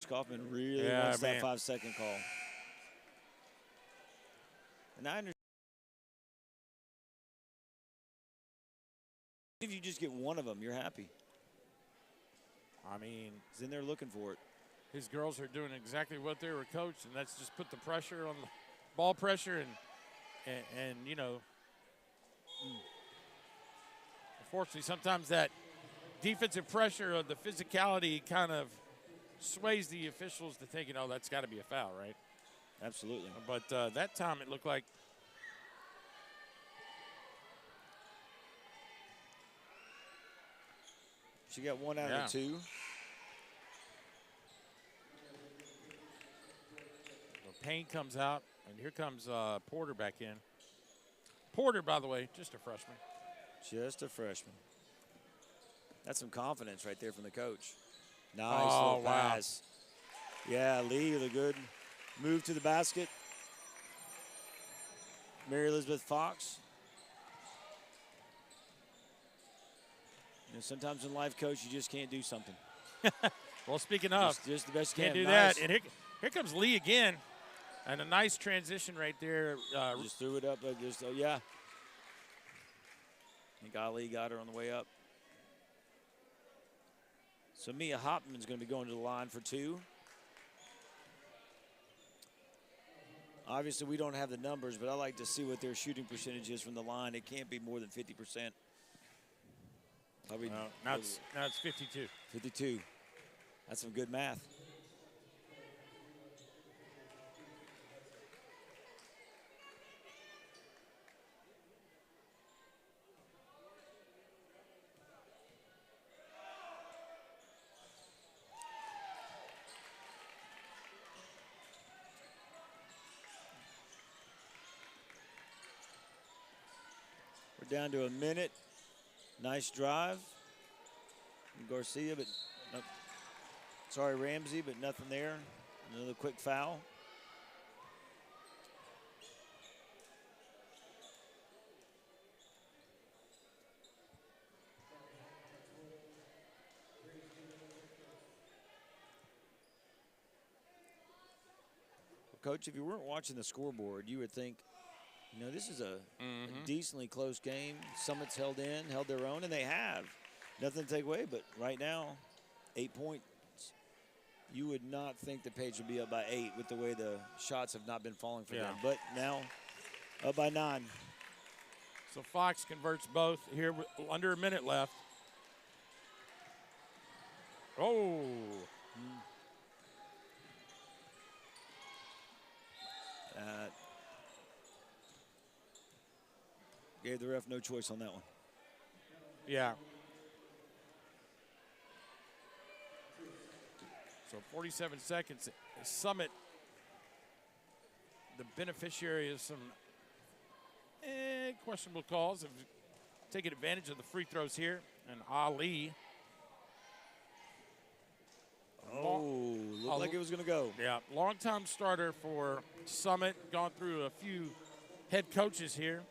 Kaufman really wants that 5-second call. And I understand if you just get one of them, you're happy. I mean, he's in there looking for it. His girls are doing exactly what they were coached, and that's just put the pressure on the ball pressure and you know, unfortunately, sometimes that defensive pressure of the physicality kind of sways the officials to thinking, oh, that's got to be a foul, right? Absolutely. But that time it looked like she got 1 out of 2. Payne comes out, and here comes Porter back in. Porter, by the way, just a freshman. Just a freshman. That's some confidence right there from the coach. Nice little pass. Yeah, Lee with a good move to the basket. Mary Elizabeth Fox. You know, sometimes in life, Coach, you just can't do something. Well, speaking of, just the best you can't do nice. that. And here comes Lee again. And a nice transition right there. Just threw it up. Yeah. I think Ali got her on the way up. So Mia Hopman's going to be going to the line for 2. Obviously, we don't have the numbers, but I like to see what their shooting percentage is from the line. It can't be more than 50%. Probably now it's 52. 52. That's some good math. Down to a minute. Nice drive. Garcia, but no, sorry, Ramsey, but nothing there. Another quick foul. Well, Coach, if you weren't watching the scoreboard, you would think, you know, this is a decently close game. Summit's held their own, and they have. Nothing to take away, but right now, 8 points. You would not think the Page would be up by 8 with the way the shots have not been falling for them. But now, up by 9. So Fox converts both here with under a minute left. Oh. Gave the ref no choice on that one. Yeah. So 47 seconds. Summit, the beneficiary of some questionable calls, have taken advantage of the free throws here. And Ali. Looked like it was going to go. Yeah, long-time starter for Summit. Gone through a few head coaches here.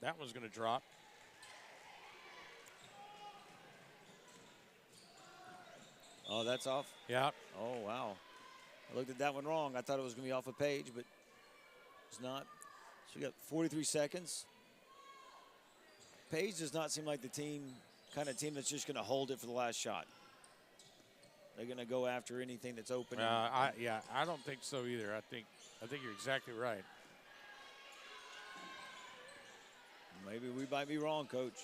That one's going to drop. Oh, that's off? Yeah. Oh, wow. I looked at that one wrong. I thought it was going to be off a page, but it's not. So we got 43 seconds. Page does not seem like the kind of team that's just going to hold it for the last shot. They're going to go after anything that's open. I don't think so either. I think you're exactly right. Maybe we might be wrong, Coach.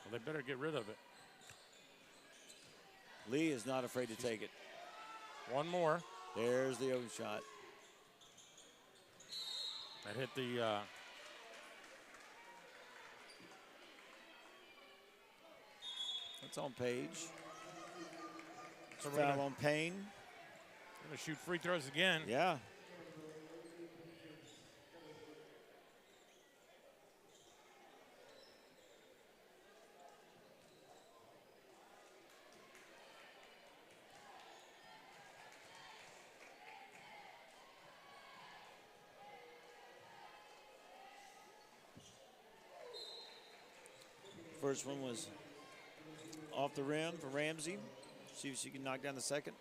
Well, they better get rid of it. Lee is not afraid to take it. One more. There's the open shot. That hit the... That's on Page. So foul on Payne. Going to shoot free throws again. Yeah. First one was off the rim for Ramsey. See if she can knock down the second.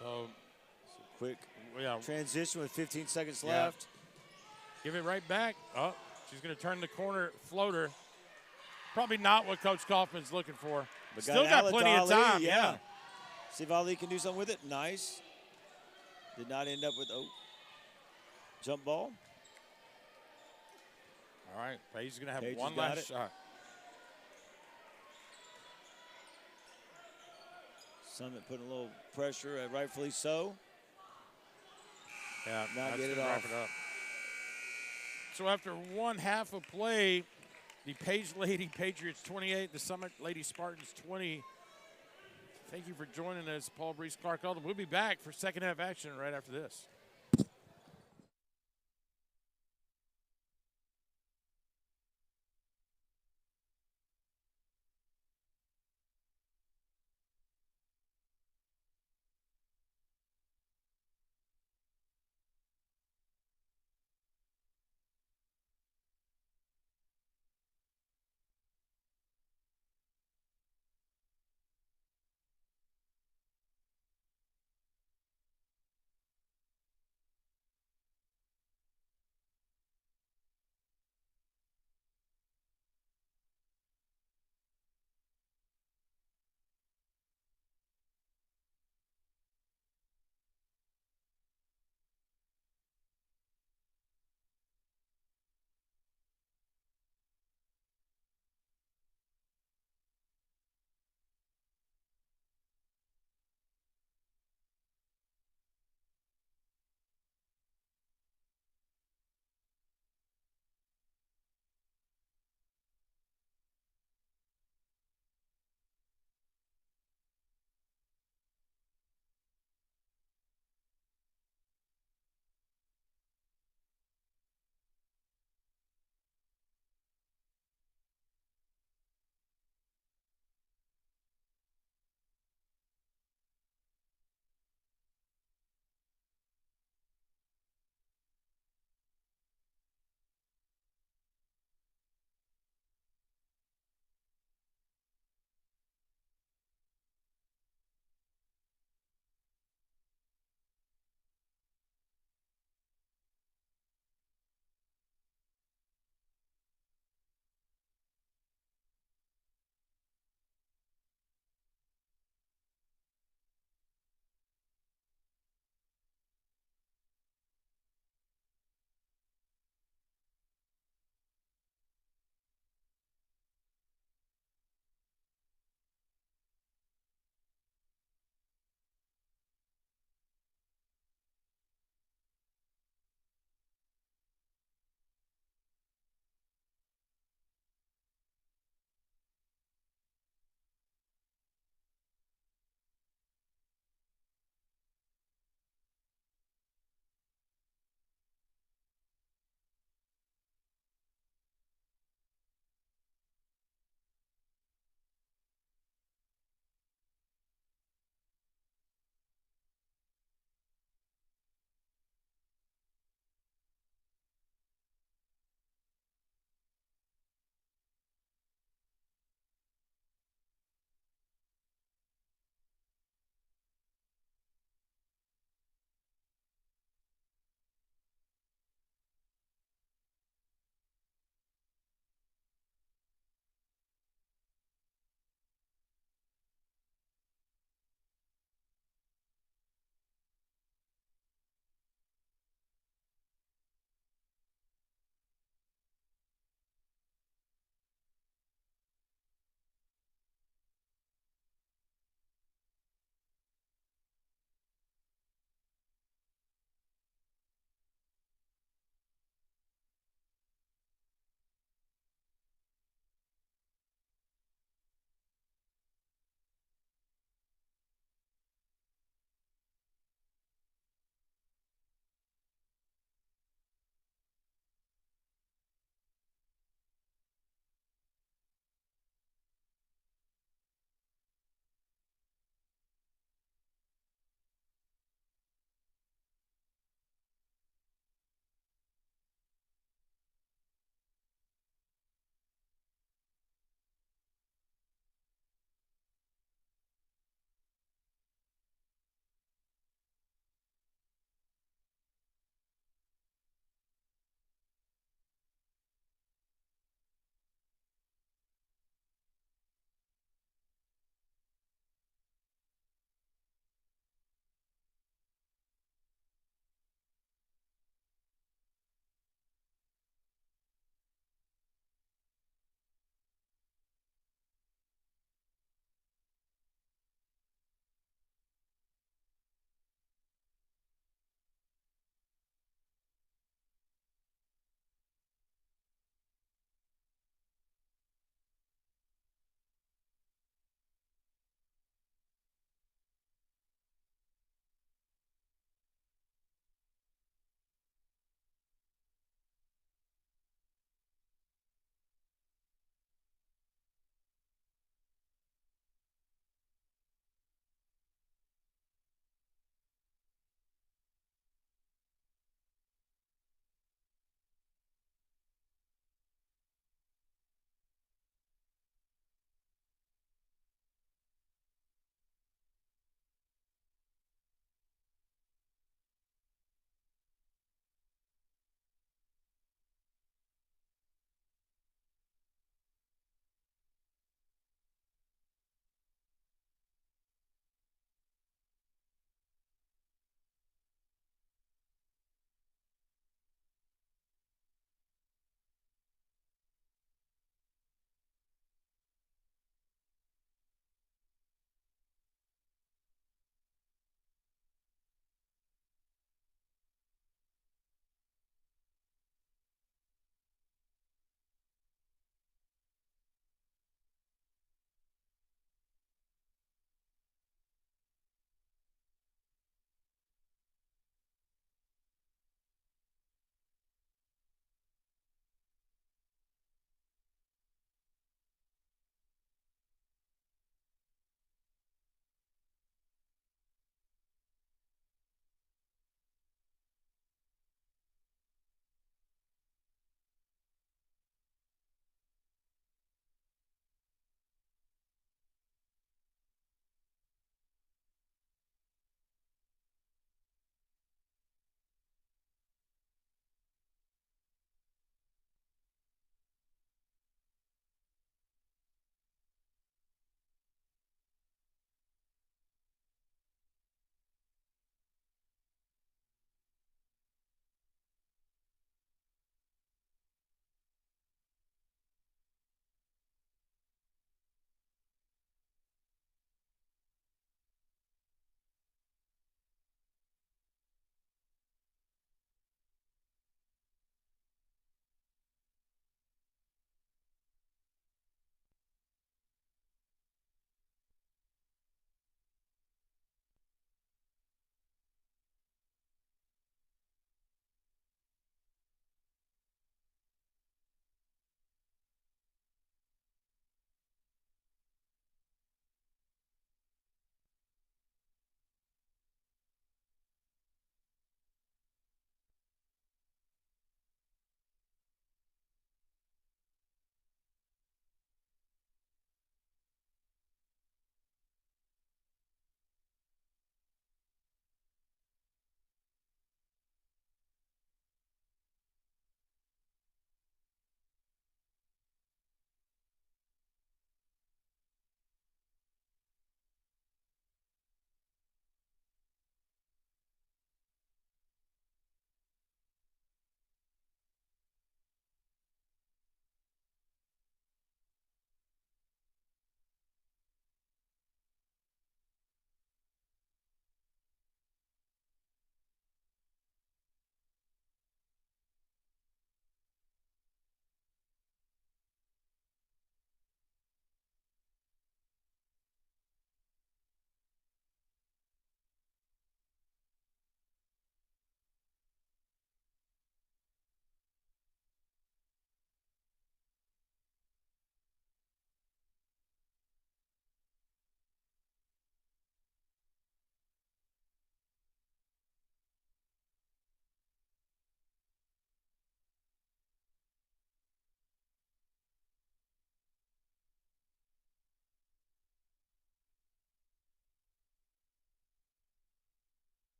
So quick transition with 15 seconds left. Give it right back. Oh, she's going to turn the corner floater. Probably not what Coach Kaufman's looking for. But still got plenty of time. Yeah. See if Ali can do something with it. Nice. Did not end up with jump ball. All right. Paige is going to have Paige one last shot. Summit putting a little pressure, rightfully so. Yeah, not get it off. off. It up. So after one half of play, the Page Lady Patriots 28, the Summit Lady Spartans 20. Thank you for joining us, Paul, Breece, Clarke, Oldham. We'll be back for second half action right after this.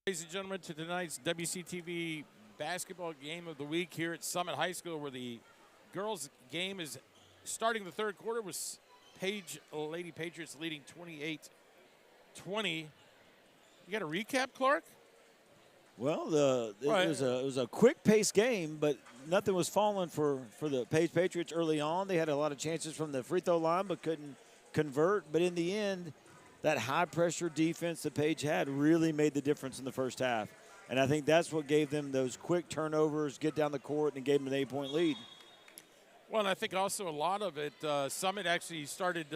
Ladies and gentlemen, to tonight's WCTV basketball game of the week here at Summit High School, where the girls' game is starting the third quarter with Lady Patriots leading 28-20. You got a recap, Clarke? Well, it was a quick-paced game, but nothing was falling for the Page Patriots early on. They had a lot of chances from the free throw line, but couldn't convert. But in the end, that high-pressure defense that Page had really made the difference in the first half. And I think that's what gave them those quick turnovers, get down the court, and gave them an 8-point lead. Well, and I think also a lot of it, Summit actually started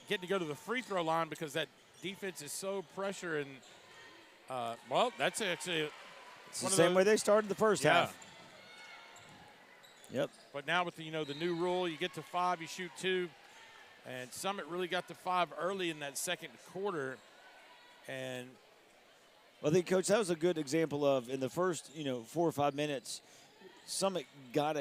getting to go to the free throw line because that defense is so pressure. And, well, that's actually it's the same way they started the first half. Yep. But now with the new rule, you get to 5, you shoot 2. And Summit really got to 5 early in that second quarter. And well, I think, Coach, that was a good example of in the first, 4 or 5 minutes, Summit had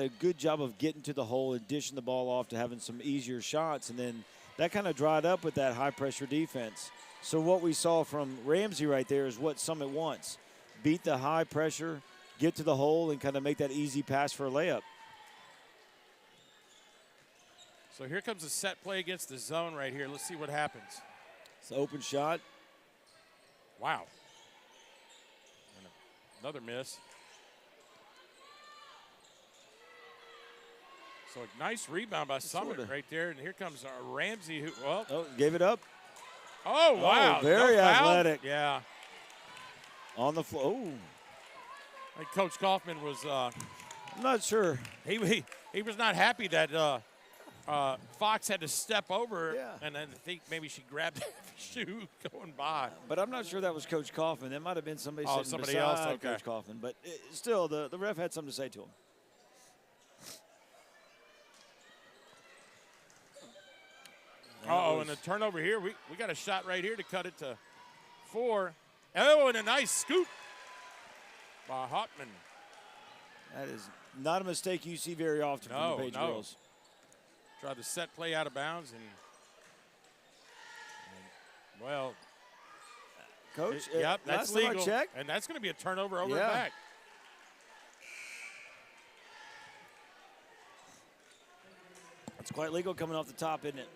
a good job of getting to the hole and dishing the ball off to having some easier shots. And then that kind of dried up with that high-pressure defense. So what we saw from Ramsey right there is what Summit wants. Beat the high pressure, get to the hole, and kind of make that easy pass for a layup. So here comes a set play against the zone right here. Let's see what happens. It's an open shot. Wow. And another miss. So a nice rebound by Summit right there. And here comes Ramsey who, gave it up. Oh, wow. Very athletic. Yeah. On the floor. Oh. I think Coach Kaufman was I'm not sure. He was not happy that Fox had to step over, and then I think maybe she grabbed the shoe going by. But I'm not sure that was Coach Kaufman. That might have been somebody sitting beside else. Okay. Coach Kaufman. But still, the ref had something to say to him. And a turnover here. We got a shot right here to cut it to 4. Oh, and a nice scoop by Hotman. That is not a mistake you see very often from the Page girls. Tried to set play out of bounds, and well, Coach, yep, that's last time legal. I checked. And that's going to be a turnover over and back. It's quite legal coming off the top, isn't it?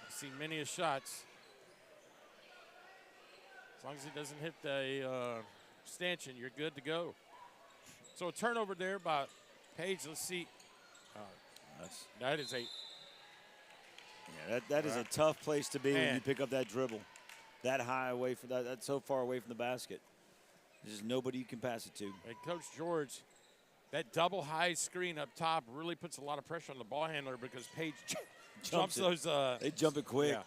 I've seen many of shots. As long as it doesn't hit the stanchion, you're good to go. So a turnover there by Page. Let's see. That is that is a tough place to be when you pick up that dribble, that high away from that's so far away from the basket. There's just nobody you can pass it to. And Coach George, that double high screen up top really puts a lot of pressure on the ball handler because Page jumps those. They jump it quick. Yeah.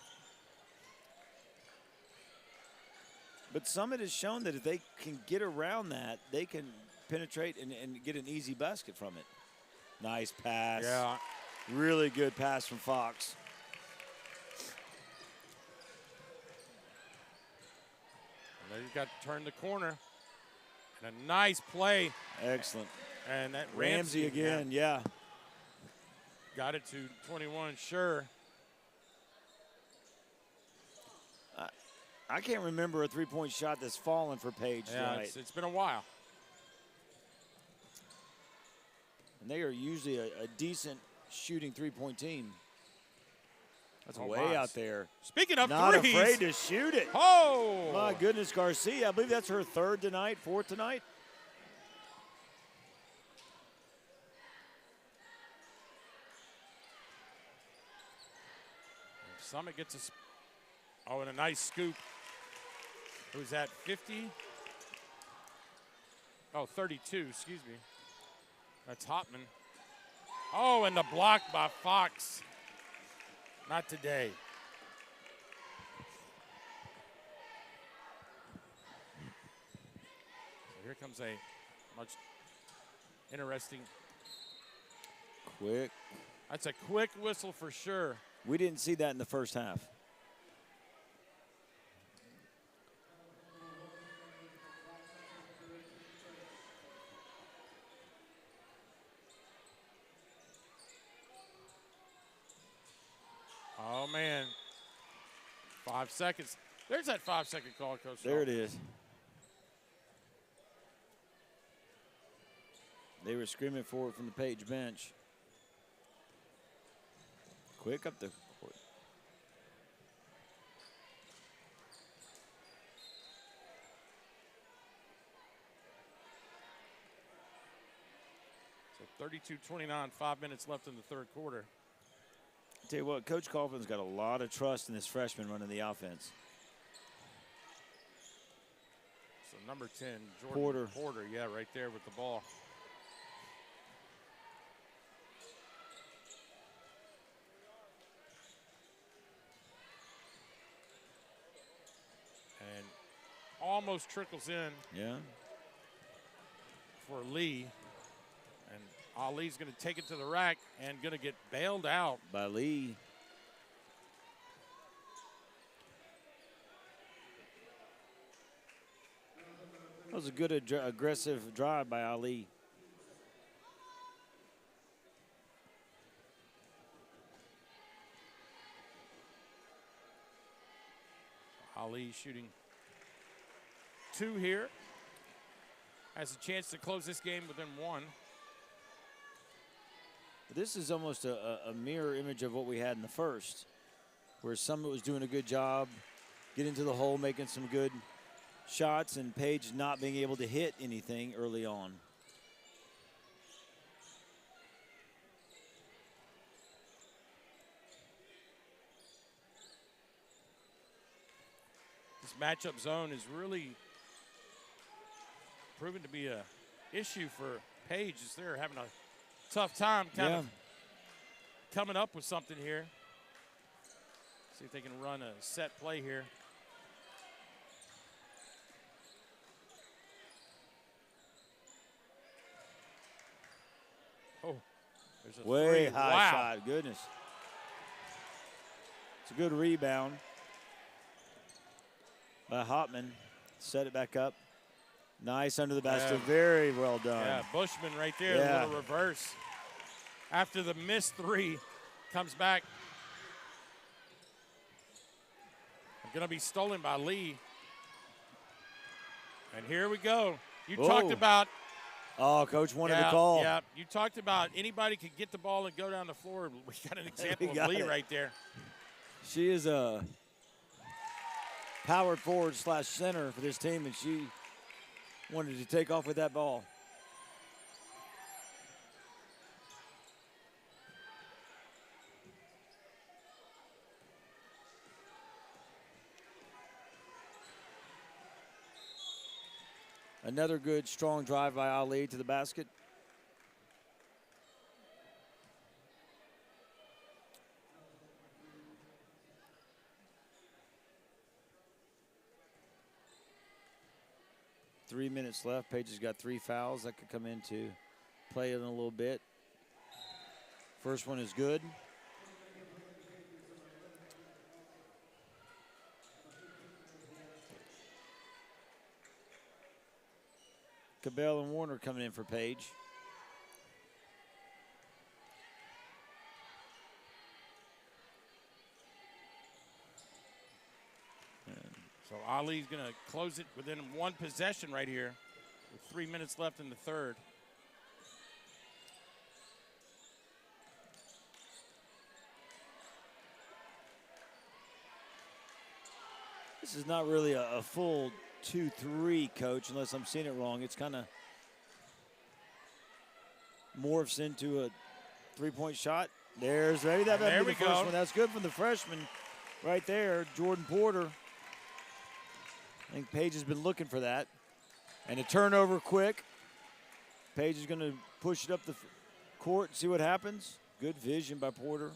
But Summit has shown that if they can get around that, they can penetrate and get an easy basket from it. Nice pass. Yeah. Really good pass from Fox. And then you got to turn the corner. And a nice play. Excellent. And that Ramsey again, yeah. Got it to 21, sure. I can't remember a three-point shot that's fallen for Page tonight. It's been a while. And they are usually a decent shooting three-point team. That's way out there. Speaking of not threes. Not afraid to shoot it. Oh! My goodness, Garcia. I believe that's her third tonight, fourth tonight. Summit gets a and a nice scoop. Who's that, 50? Oh, 32, excuse me. That's Hotman. Oh, and the block by Fox. Not today. So here comes a much interesting. Quick. That's a quick whistle for sure. We didn't see that in the first half. Oh, man. 5 5 seconds. There's that 5-second call, Coach. There it is. They were screaming for it from the Page bench. Quick up the court. So 32-29, 5 minutes left in the third quarter. I'll tell you what, Coach Coughlin's got a lot of trust in this freshman running the offense. So number 10, Jordan Porter, yeah, right there with the ball. And almost trickles in. Yeah. For Lee. And Ali's going to take it to the rack and going to get bailed out by Lee. That was a good aggressive drive by Ali. Ali shooting 2 here. Has a chance to close this game within 1. This is almost a mirror image of what we had in the first, where Summit was doing a good job, getting to the hole, making some good shots, and Page not being able to hit anything early on. This matchup zone is really proven to be a issue for Page as they're having a tough time kind of coming up with something here. See if they can run a set play here. Oh, there's a way three. High wow. shot, goodness. It's a good rebound by Hopman. Set it back up. Nice under the basket, very well done. Yeah, Bushman right there, a little reverse. After the missed 3, comes back. Going to be stolen by Lee. And here we go. You talked about. Oh, Coach wanted to call. Yeah, you talked about anybody could get the ball and go down the floor. We got an example of Lee right there. She is a power forward / center for this team, and she wanted to take off with that ball. Another good, strong drive by Ali to the basket. Three minutes left. Page has got 3 fouls. That could come into play in a little bit. First one is good. Capella and Warner coming in for Page. So Ali's going to close it within 1 possession right here with 3 minutes left in the third. This is not really a full 2-3, Coach, unless I'm seeing it wrong. It's kind of morphs into a 3-point shot. There's maybe that might be the first one. That's good from the freshman right there, Jordan Porter. I think Page has been looking for that. And a turnover quick. Page is going to push it up the court and see what happens. Good vision by Porter.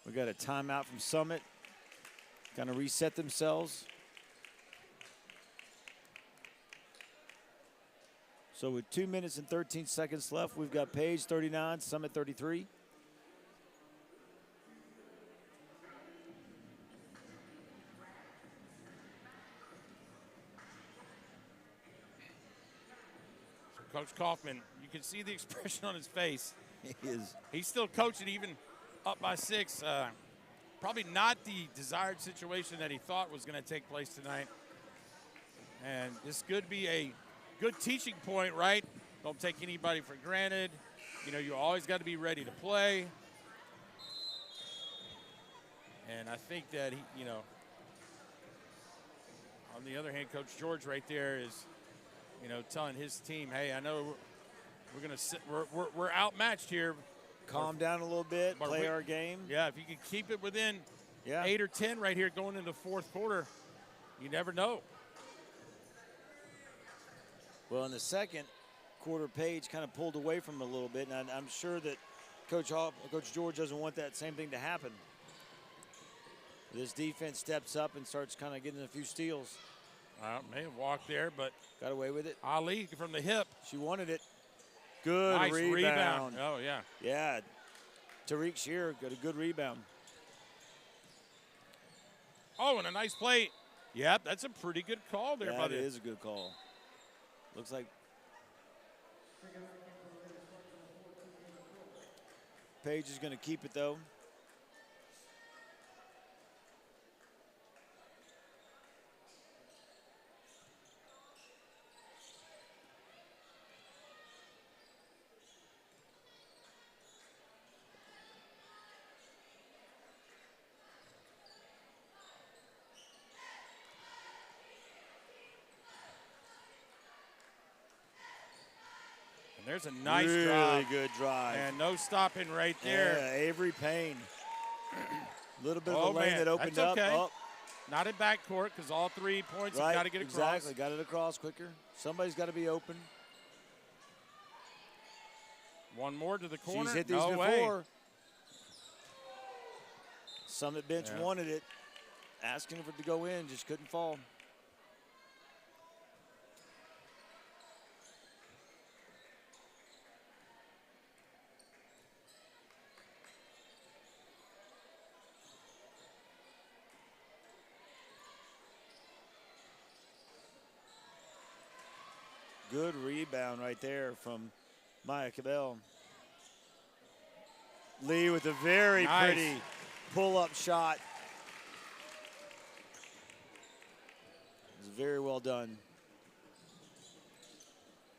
We got a timeout from Summit. Kind of reset themselves. So with 2 minutes and 13 seconds left, we've got Page 39, Summit 33. Coach Kaufman, you can see the expression on his face. He is. He's still coaching even up by 6. Probably not the desired situation that he thought was going to take place tonight. And this could be a good teaching point, right? Don't take anybody for granted. You know, you always got to be ready to play. And I think that, he, you know, on the other hand, Coach George right there is, you know, telling his team, hey, I know we're going to sit, we're outmatched here. Calm down a little bit, play our game. Yeah, if you can keep it within 8 or 10 right here going into the fourth quarter, you never know. Well, in the second quarter, Page kind of pulled away from him a little bit, and I'm sure that Coach George doesn't want that same thing to happen. This defense steps up and starts kind of getting a few steals. May have walked there, but got away with it. Ali from the hip. She wanted it. Good nice rebound. Oh, yeah. Yeah. Tariq Shear got a good rebound. Oh, and a nice play. Yep, that's a pretty good call there. That is a good call. Looks like Page is going to keep it, though. There's a nice really drive. Good drive. And no stopping right there. Yeah, Avery Payne. A little bit of a lane man. that opened That's okay. up. Not in backcourt because all 3 points Right, have got to get across. Exactly, got it across quicker. Somebody's got to be open. One more to the corner. She's hit these no before. Way. Summit bench wanted it. Asking for it to go in, just couldn't fall. Good rebound right there from Maya Cabell. Lee with a very pretty pull-up shot. It's very well done.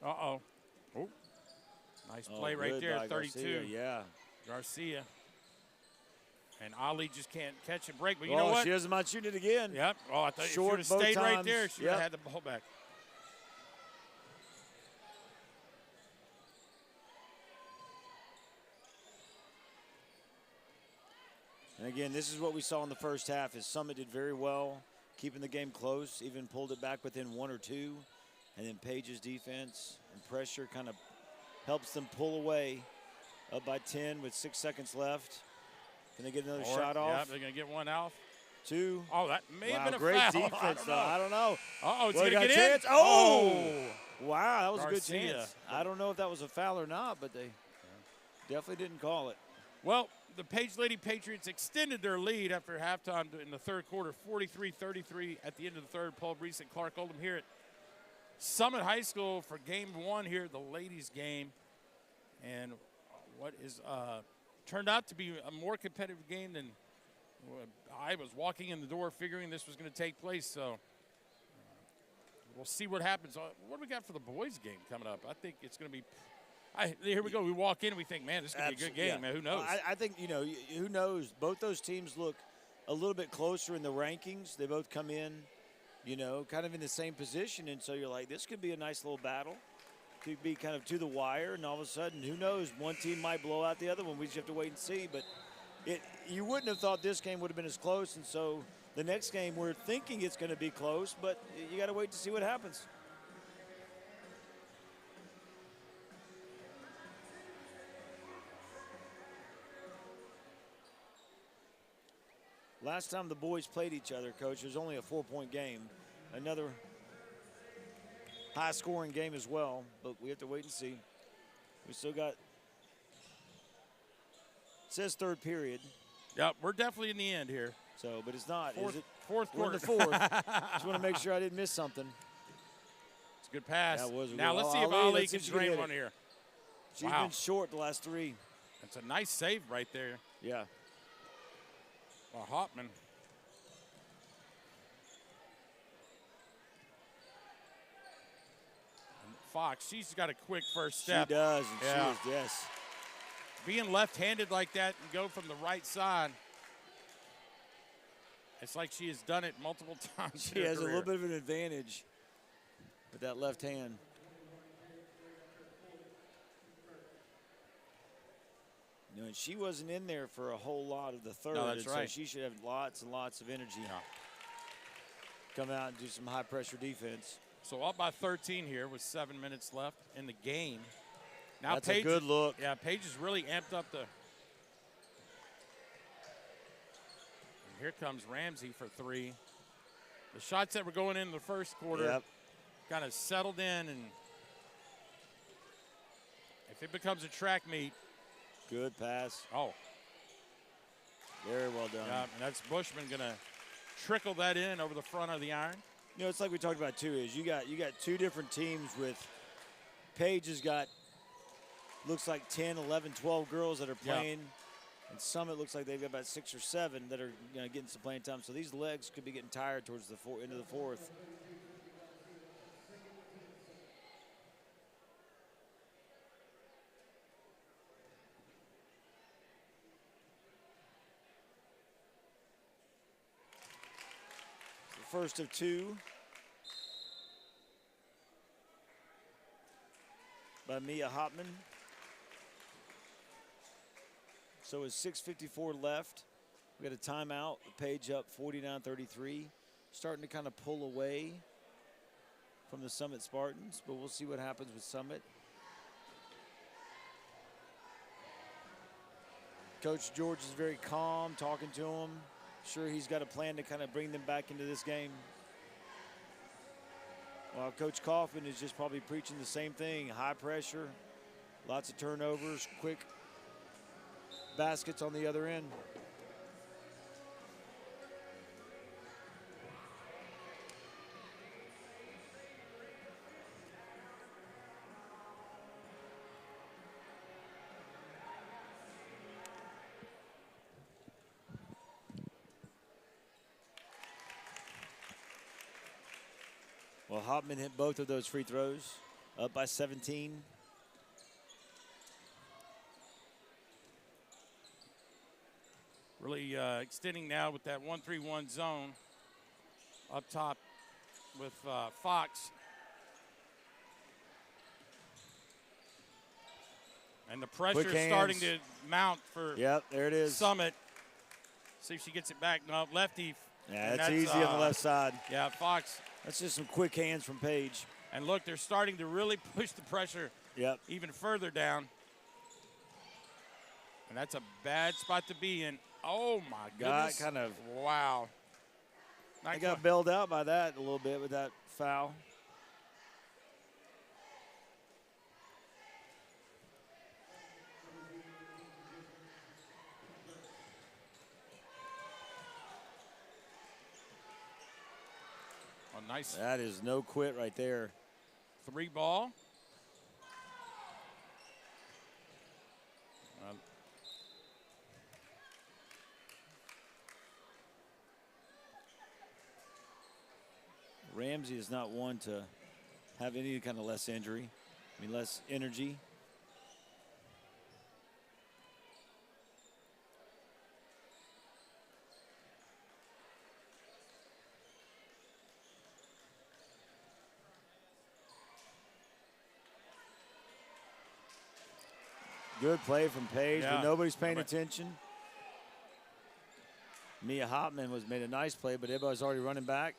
Uh-oh. Oh, nice play right there, 32. Garcia, yeah. Garcia. And Ali just can't catch a break. But you know what? She doesn't mind shooting it again. Yep. Oh, I thought if she Short would have stayed times. right there, she would have had the ball back. And again, this is what we saw in the first half is Summit did very well, keeping the game close, even pulled it back within 1 or 2. And then Page's defense and pressure kind of helps them pull away up by 10 with 6 seconds left. Can they get another shot off? Yeah, they're going to get one out. 2. Oh, that may have been a great foul. defense, though. I don't know. Uh-oh, it's going to get chance. in. Oh! Wow, that was Garcia. a good chance. I don't know if that was a foul or not, but they definitely didn't call it. Well, the Page Lady Patriots extended their lead after halftime in the third quarter, 43-33 at the end of the third. Paul Breece and Clarke Oldham here at Summit High School for game 1 here, the ladies' game. And what is turned out to be a more competitive game than I was walking in the door figuring this was going to take place. So we'll see what happens. What do we got for the boys' game coming up? I think it's going to be here we go. We walk in and we think, man, this is going to be a good game. Man, who knows? I think, you know, who knows? Both those teams look a little bit closer in the rankings. They both come in, you know, kind of in the same position. And so you're like, this could be a nice little battle. Could be kind of to the wire. And all of a sudden, who knows? One team might blow out the other one. We just have to wait and see. But you wouldn't have thought this game would have been as close. And so the next game, we're thinking it's going to be close. But you got to wait to see what happens. Last time the boys played each other, Coach, it was only a 4-point game. Another high-scoring game as well, but we have to wait and see. We still got, it says third period. Yep, we're definitely in the end here. So, but it's not, is it? Fourth quarter. We're in the fourth. Just want to make sure I didn't miss something. It's a good pass. That was a now good, let's see if Ali can drain one here. She's been short the last 3. That's a nice save right there. Yeah. Hopman. And Fox, she's got a quick first step. She does, and she is, yes. Being left-handed like that and go from the right side, it's like she has done it multiple times. She has a little bit of an advantage with that left hand. You know, and she wasn't in there for a whole lot of the third. No, that's right. So she should have lots and lots of energy. Yeah. Come out and do some high-pressure defense. So up by 13 here with 7 minutes left in the game. Now That's Paige, a good look. Yeah, Paige has really amped up the. And here comes Ramsey for 3. The shots that were going in the first quarter kind of settled in, and if it becomes a track meet. Good pass. Oh. Very well done. Yeah, and that's Bushman going to trickle that in over the front of the iron. You know, it's like we talked about too, is you got 2 different teams with Paige has got looks like 10, 11, 12 girls that are playing. And Summit looks like they've got about 6 or 7 that are getting some playing time. So these legs could be getting tired towards the end of the fourth. The first of 2 by Mia Hopman. So it's 6:54 left. We got a timeout. Page up 49-33. Starting to kind of pull away from the Summit Spartans, but we'll see what happens with Summit. Coach George is very calm, talking to him. Sure, he's got a plan to kind of bring them back into this game. While Coach Coffin is just probably preaching the same thing. High pressure, lots of turnovers, quick baskets on the other end. Well, Hopman hit both of those free throws, up by 17. Really extending now with that 1-3-1 zone up top with Fox. And the pressure is starting to mount for there it is. Summit. See if she gets it back. No, lefty. Yeah, that's easy on the left side. Yeah, Fox. That's just some quick hands from Paige. And look, they're starting to really push the pressure even further down. And that's a bad spot to be in. Oh, my goodness. Kind of. Wow. I got bailed out by that a little bit with that foul. Oh, nice. That is no quit right there. 3 ball. Ramsey is not one to have any kind of less injury. I mean, less energy. Good play from Paige, but nobody's paying attention. Mia Hopman made a nice play, but everybody's already running back.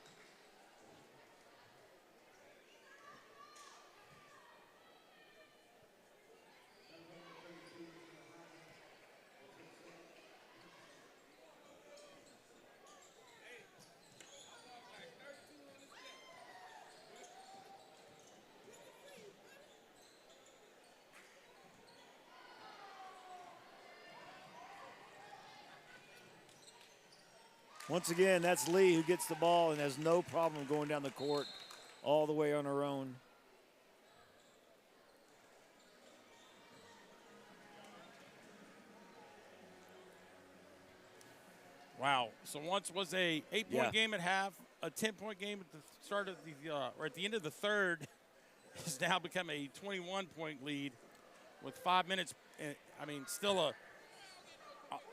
Once again, that's Lee who gets the ball and has no problem going down the court all the way on her own. Wow. So once was a 8-point game at half, a 10-point game at the start of the or at the end of the third has now become a 21-point lead with 5 minutes. I mean, still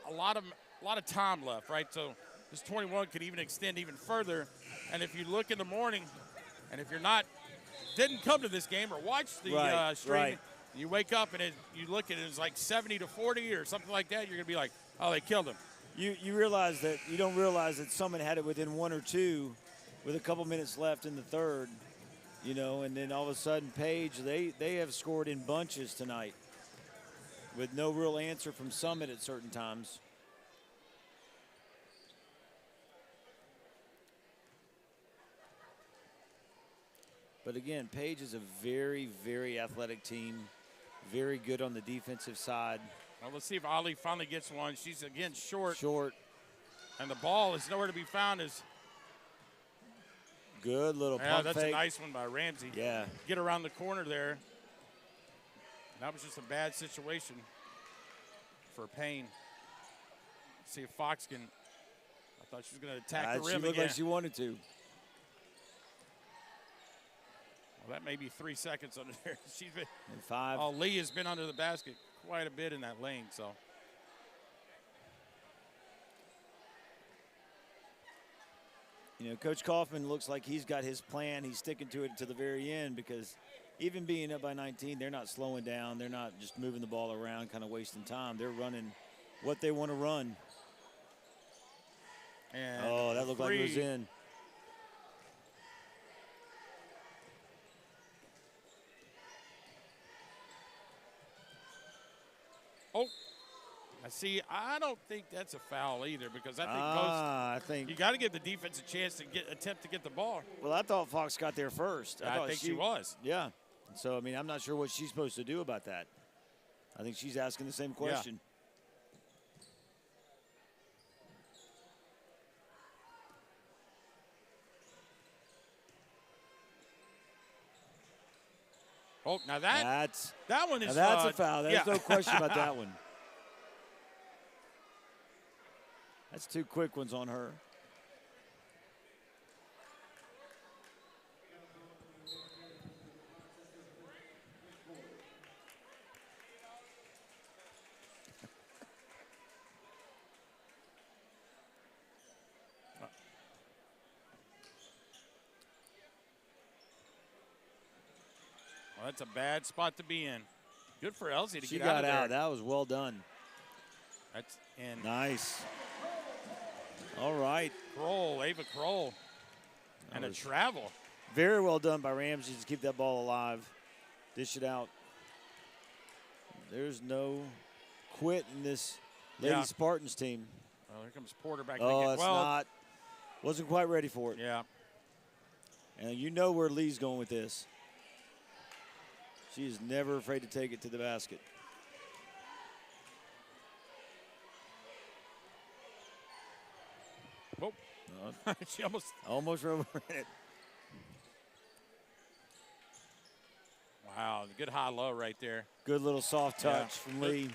a lot of time left, right? So this 21 could even extend even further. And if you look in the morning, and if you're didn't come to this game or watch the stream, you wake up and you look at it, it's like 70-40 or something like that. You're gonna be like, oh, they killed him. You realize that you don't realize that someone had it within 1 or 2 with a couple minutes left in the third, and then all of a sudden Page, they have scored in bunches tonight with no real answer from Summit at certain times. But again, Page is a very, very athletic team, very good on the defensive side. Well, let's see if Ali finally gets one. She's, again, short. And the ball is nowhere to be found. Good little pump that's fake. A nice one by Ramsey. Yeah. Get around the corner there. That was just a bad situation for Payne. See if Fox can. I thought she was going to attack the rim She looked again. like she wanted to. Well, that may be 3 seconds under there. She's been. And 5. Oh, Lee has been under the basket quite a bit in that lane, so. Coach Kaufman looks like he's got his plan. He's sticking to it to the very end because even being up by 19, they're not slowing down. They're not just moving the ball around, kind of wasting time. They're running what they want to run. And that looked like it was in. Oh, I don't think that's a foul either because I think you got to give the defense a chance to attempt to get the ball. Well, I thought Fox got there first. I think she was. Yeah. So, I'm not sure what she's supposed to do about that. I think she's asking the same question. Oh, now that one is that's a foul. There's no question about that one. That's 2 quick ones on her. Well, that's a bad spot to be in. Good for Elsie to She get out of got there. out. That was well done. That's in. Nice. All right. Ava Kroll. And a travel. Very well done by Ramsey to keep that ball alive. Dish it out. There's no quit in this Lady Spartans team. Well, here comes Porter back. Oh, it's not. Wasn't quite ready for it. Yeah. And you know where Lee's going with this. She is never afraid to take it to the basket. Oh. She almost ran it. Wow, good high-low right there. Good little soft touch from Lee.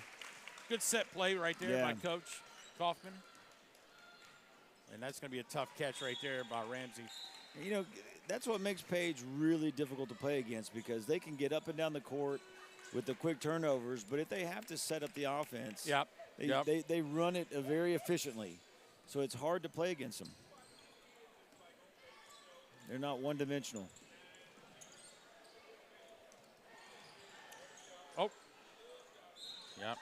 Good set play right there by Coach Kaufman. And that's going to be a tough catch right there by Ramsey. That's what makes Page really difficult to play against because they can get up and down the court with the quick turnovers, but if they have to set up the offense, they run it very efficiently. So it's hard to play against them. They're not one-dimensional. Oh. Yep.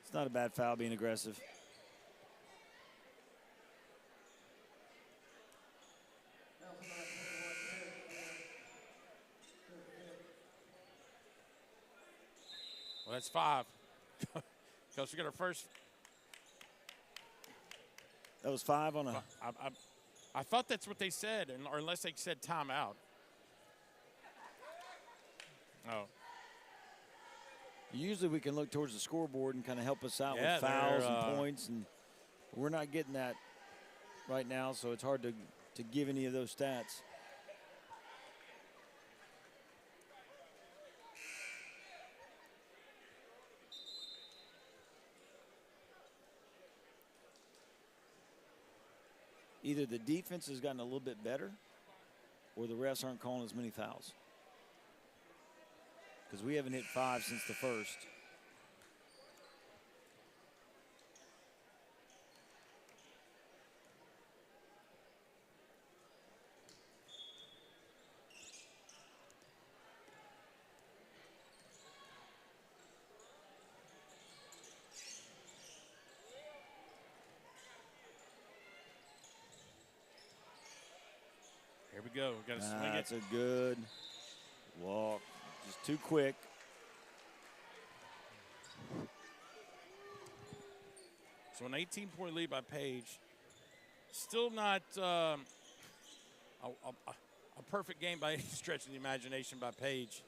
It's not a bad foul being aggressive. Well, that's 5. Because we got our first. That was 5 on a. I thought that's what they said, or unless they said timeout. Oh. Usually we can look towards the scoreboard and kind of help us out with fouls and points, and we're not getting that right now, so it's hard to give any of those stats. either the defense has gotten a little bit better or the refs aren't calling as many fouls. Because we haven't hit 5 since the first. Here we go. We got to swing it. That's a good walk. Just too quick. So an 18-point lead by Page. Still not a perfect game by any stretch of the imagination by Page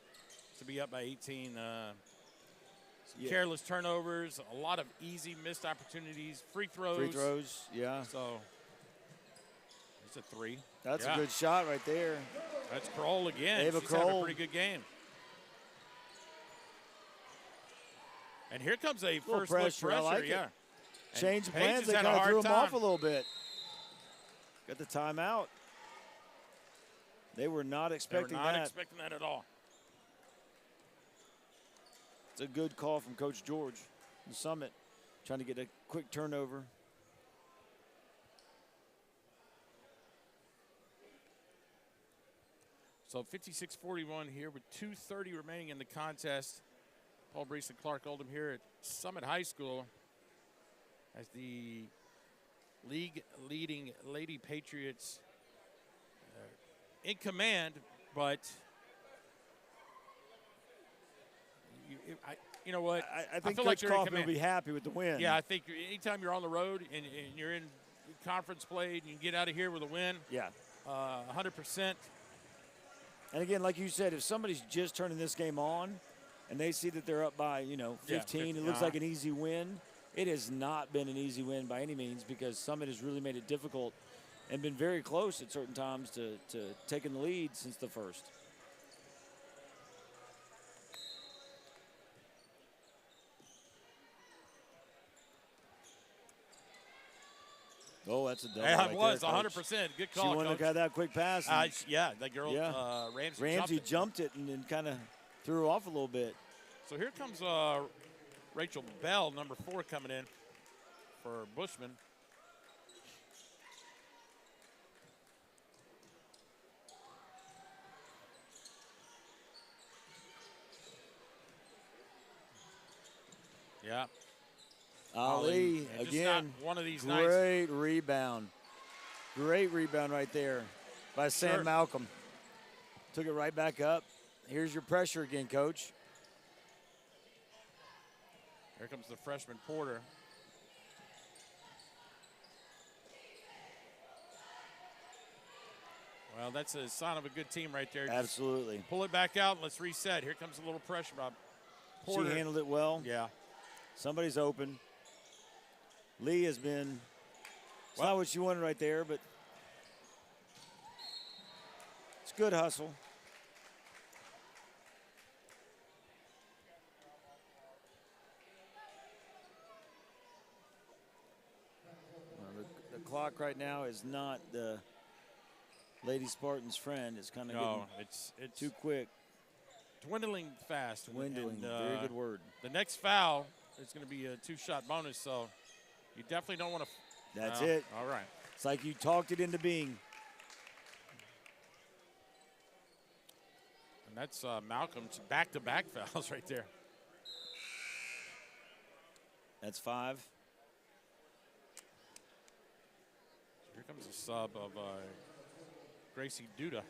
to be up by 18. Some careless turnovers, a lot of easy missed opportunities, free throws. Free throws, yeah. So it's a 3. That's a good shot right there. That's Kroll again. Ava She's Kroll. having a pretty good game. And here comes a first pressure. look pressure. I like yeah. it. Change Paige plans. has They had kind a of threw hard them off time. a little bit. Got the timeout. They were not expecting They were not that. expecting that at all. It's a good call from Coach George. The Summit trying to get a quick turnover. So 56-41 here with 2:30 remaining in the contest. Paul Breece and Clarke Oldham here at Summit High School as the league-leading Lady Patriots in command, but you know what? I think feel Coach like you're in Kaufman will command. be happy with the win. Yeah, I think anytime you're on the road and you're in conference play and you get out of here with a win, Yeah. 100%. And again, like you said, if somebody's just turning this game on and they see that they're up by, 15, it looks like an easy win. It has not been an easy win by any means because Summit has really made it difficult and been very close at certain times to taking the lead since the first. Oh, that's a double. Yeah, right it was there, 100%. Good call. She wouldn't have Coach. got that quick pass. Yeah, that girl, Ramsey jumped it and then kind of threw her off a little bit. So here comes Rachel Bell, number 4, coming in for Bushman. Yeah. Ali, just again, not one of these nights. great rebound. Great rebound right there by Sam Malcolm. Took it right back up. Here's your pressure again, Coach. Here comes the freshman Porter. Well, that's a sign of a good team right there. Just Absolutely. pull it back out and let's reset. Here comes a little pressure by Porter. She handled it well. Yeah. Somebody's open. Lee has been, it's not what you wanted right there, but it's good hustle. The clock right now is not the Lady Spartans' friend. It's kind of it's too quick. dwindling fast. Dwindling, And, very good word. The next foul is going to be a 2-shot bonus, so you definitely don't want to. That's it. All right. It's like you talked it into being. And that's Malcolm's back-to-back fouls right there. That's 5. Here comes a sub of Gracie Duda.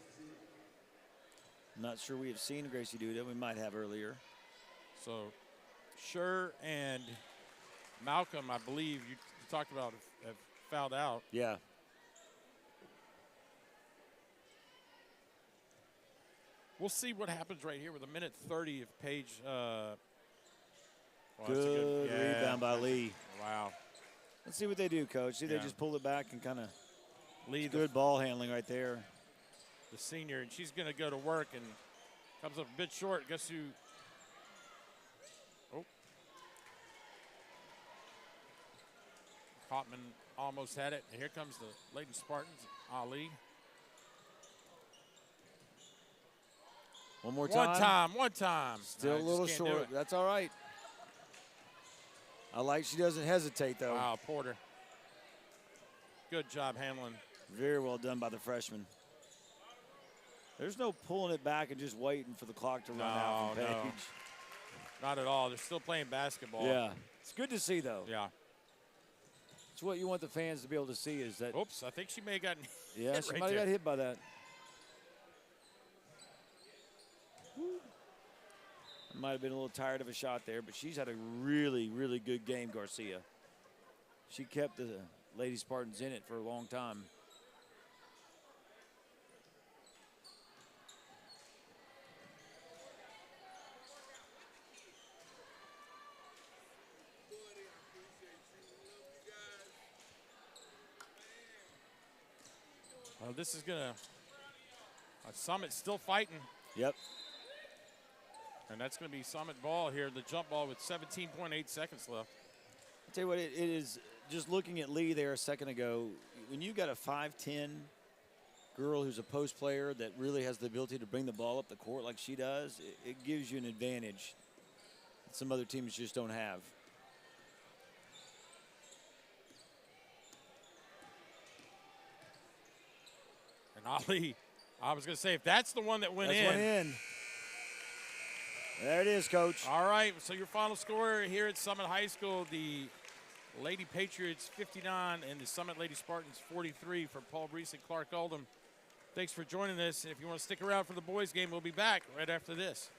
I'm not sure we have seen Gracie do that. We might have earlier. So, Scher and Malcolm, I believe you talked about, have fouled out. Yeah. We'll see what happens right here with 1:30 if Page. Good rebound by Lee. Wow. Let's see what they do, Coach. See, they just pull it back and kind of Lee, good ball handling right there. The senior, and she's going to go to work and comes up a bit short. Guess who? Oh. almost had it. And here comes the Lady Spartans, Ali. One more time. One time. Still a little short. That's all right. I like she doesn't hesitate, though. Wow, Porter. Good job handling. Very well done by the freshman. There's no pulling it back and just waiting for the clock to run out from Paige. No. Not at all. They're still playing basketball. Yeah. It's good to see, though. Yeah. It's what you want the fans to be able to see is that. Oops, I think she may have gotten yeah, hit she right might have there. got hit by that. Might have been a little tired of a shot there, but she's had a really, really good game, Garcia. She kept the Lady Spartans in it for a long time. Well, this is going to – Summit still fighting. Yep. And that's going to be Summit ball here, the jump ball with 17.8 seconds left. I'll tell you what, it is just looking at Lee there a second ago, when you've got a 5'10 girl who's a post player that really has the ability to bring the ball up the court like she does, it gives you an advantage that some other teams just don't have. And Ali, I was going to say, if that's the one that went in. That's one in. There it is, Coach. All right, so your final score here at Summit High School, the Lady Patriots 59 and the Summit Lady Spartans 43 for Paul Breece and Clarke Oldham. Thanks for joining us. If you want to stick around for the boys' game, we'll be back right after this.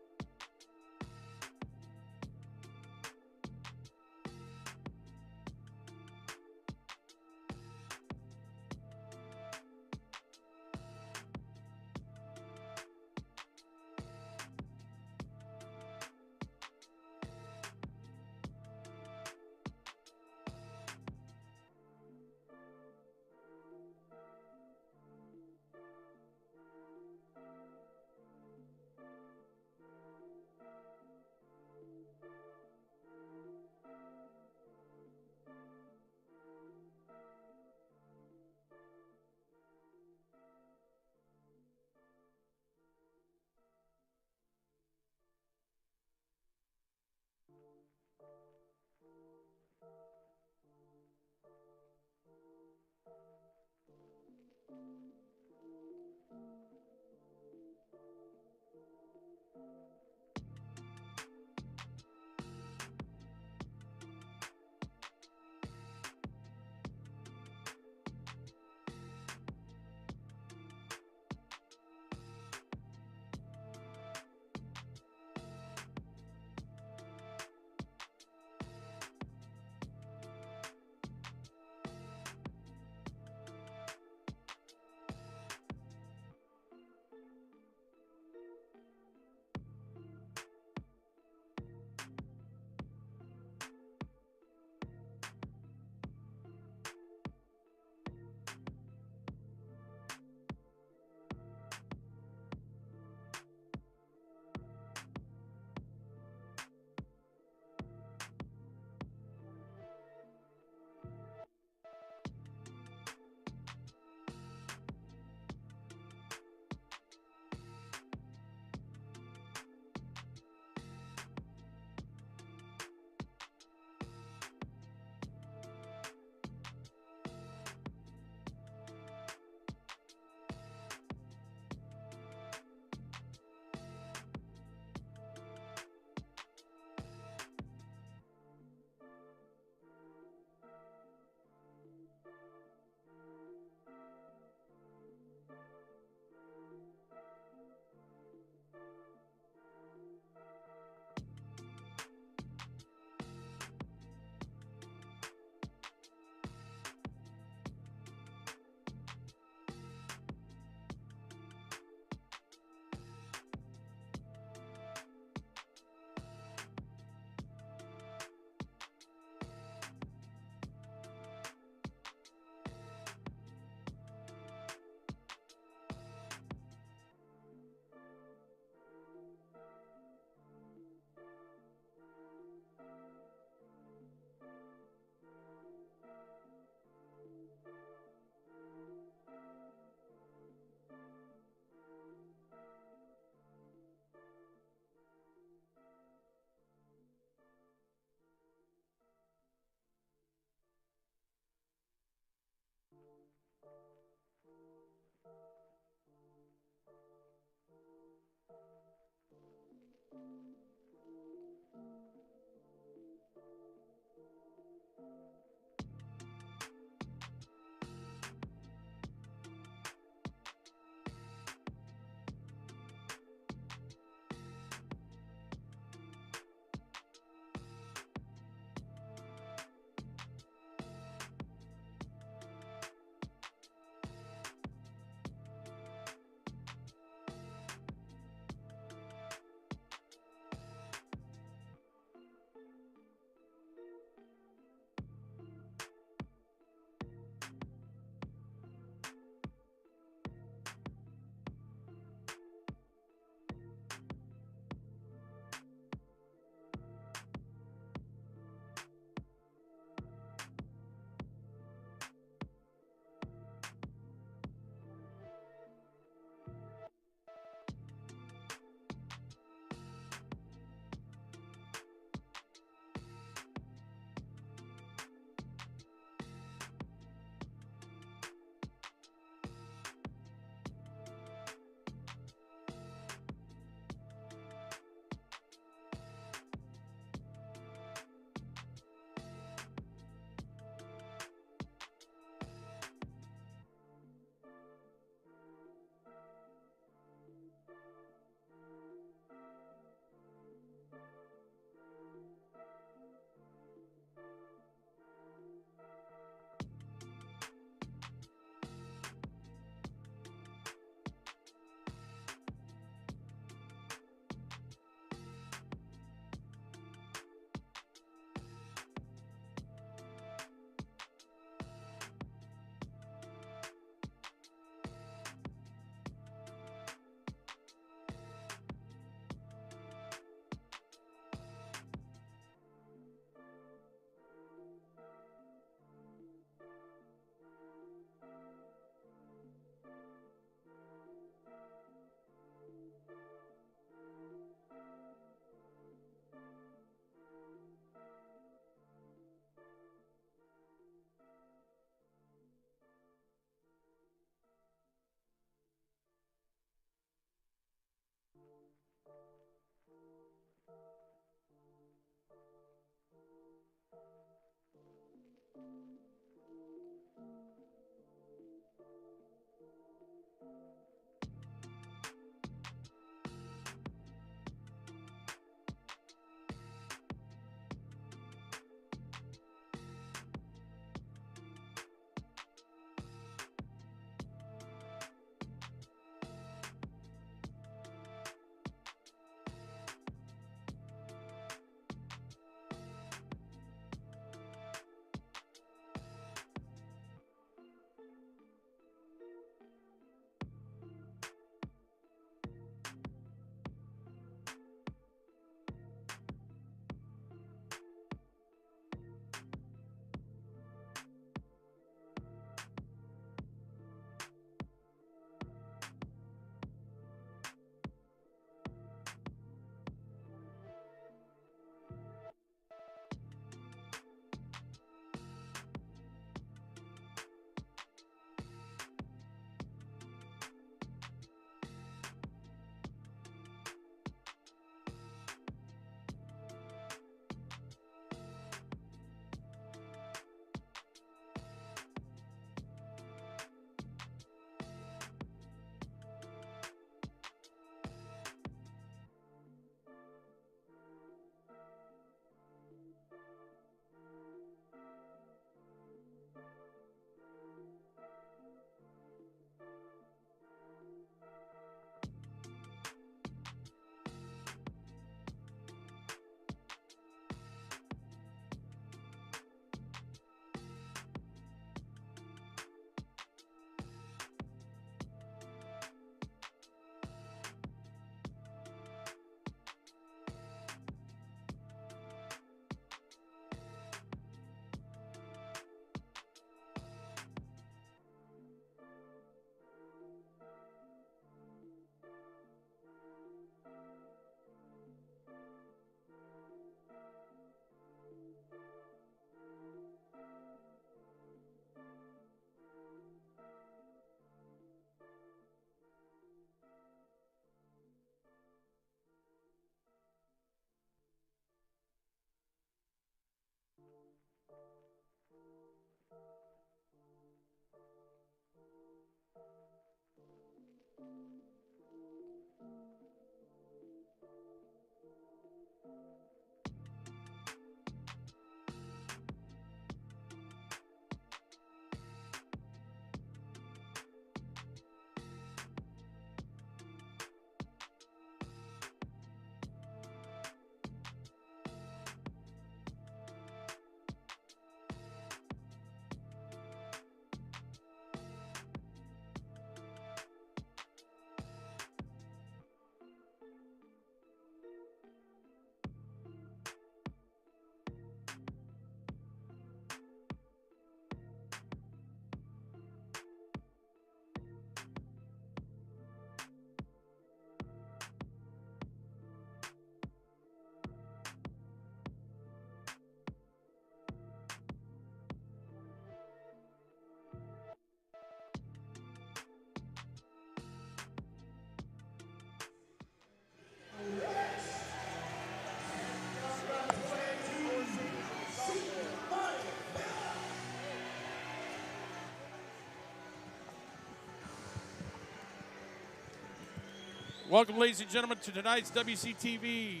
Welcome, ladies and gentlemen, to tonight's WCTV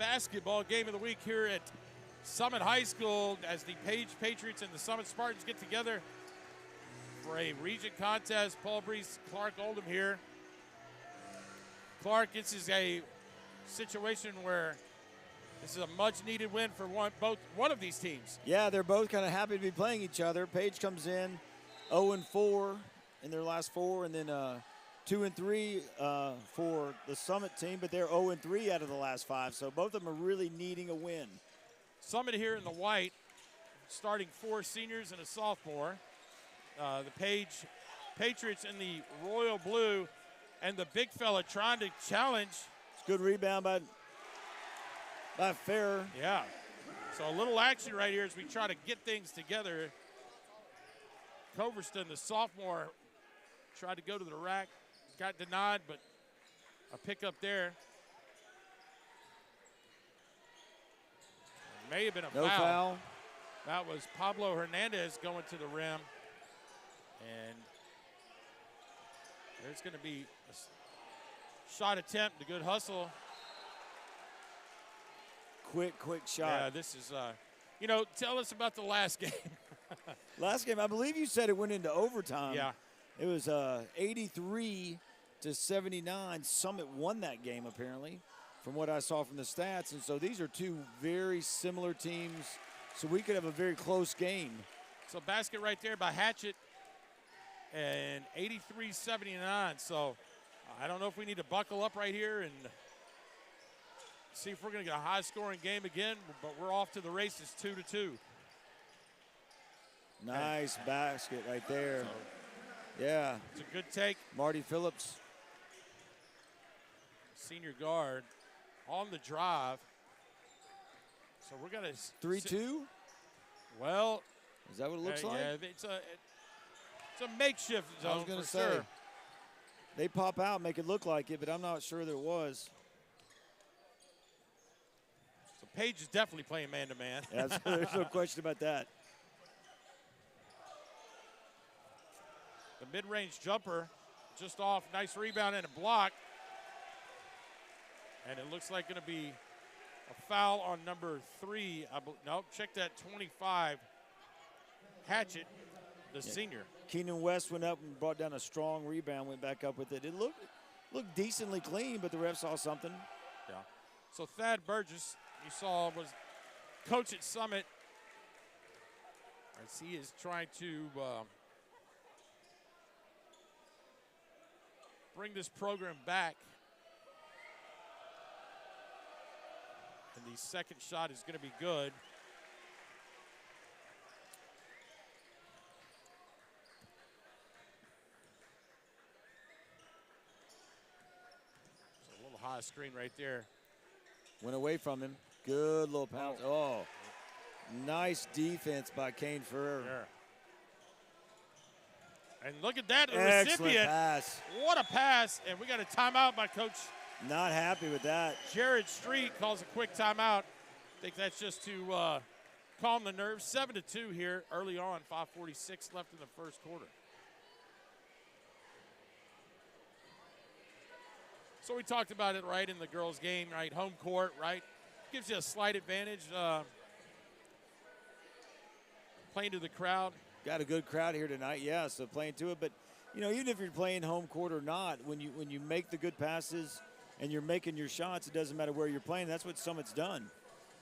basketball game of the week here at Summit High School as the Page Patriots and the Summit Spartans get together for a region contest. Paul Breece, Clarke, Oldham here. Clarke, this is a situation where this is a much-needed win for one of these teams. Yeah, they're both kind of happy to be playing each other. Page comes in 0-4 in their last 4, and then 2-3 for the Summit team, but they're 0-3 out of the last 5. So both of them are really needing a win. Summit here in the white, starting 4 seniors and a sophomore. The Page Patriots in the royal blue, and the big fella trying to challenge. It's a good rebound by Fair. Yeah. So a little action right here as we try to get things together. Coverston, the sophomore, tried to go to the rack. Got denied, but a pickup there. It may have been a No foul. That was Pablo Hernandez going to the rim. And there's going to be a shot attempt, a good hustle. Quick shot. Yeah, this is, tell us about the last game. Last game, I believe you said it went into overtime. Yeah. It was 83-79. Summit won that game, apparently, from what I saw from the stats. And so these are two very similar teams, so we could have a very close game. So basket right there by Hatchett, and 83-79. So I don't know if we need to buckle up right here and see if we're going to get a high-scoring game again, but we're off to the races 2-2. Nice basket right there. Yeah. It's a good take. Marty Phillips. Senior guard on the drive. So we're going to 3-2? Well. Is that what it looks like? Yeah, it's a makeshift zone. I was going to say. Sure. They pop out, make it look like it, but I'm not sure that it was. So Page is definitely playing man-to-man. Yeah, there's no question about that. The mid-range jumper just off. Nice rebound and a block. And it looks like going to be a foul on number 3. Nope, check that 25. Hatchett, the senior. Keenan West went up and brought down a strong rebound, went back up with it. It looked decently clean, but the ref saw something. Yeah. So Thad Burgess, you saw, was coach at Summit. As he is trying to bring this program back. And the second shot is going to be good. So a little high screen right there. Went away from him. Good little pounce. Oh, nice defense by Kane Ferrer. Sure. And look at that, the Excellent recipient. Pass. What a pass. And we got a timeout by Coach. Not happy with that. Jared Street calls a quick timeout. I think that's just to calm the nerves. 7-2 here early on, 5:46 left in the first quarter. So we talked about it, right, in the girls' game, right? Home court, right? Gives you a slight advantage playing to the crowd. Got a good crowd here tonight, yeah, so playing to it. But, even if you're playing home court or not, when you make the good passes and you're making your shots, it doesn't matter where you're playing. That's what Summit's done.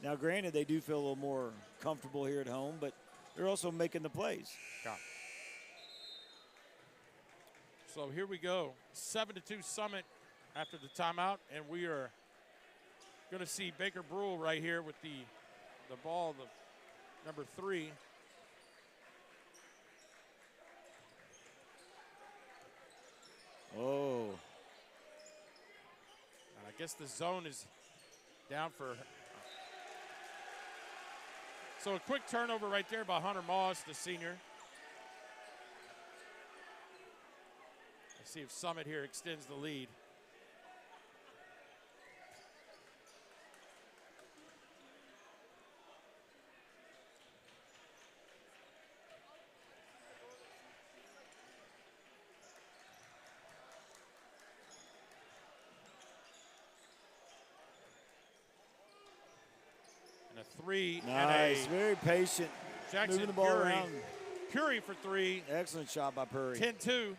Now, granted, they do feel a little more comfortable here at home, but they're also making the plays. Yeah. So here we go, 7-2 Summit after the timeout, and we are going to see Baker Brule right here with the ball, the number 3. Oh. I guess the zone is down for. So a quick turnover right there by Hunter Moss, the senior. Let's see if Summit here extends the lead. three. Nice, And very patient. Jackson Moving the ball Puri. around. Puri for three. Excellent shot by Puri. 10-2.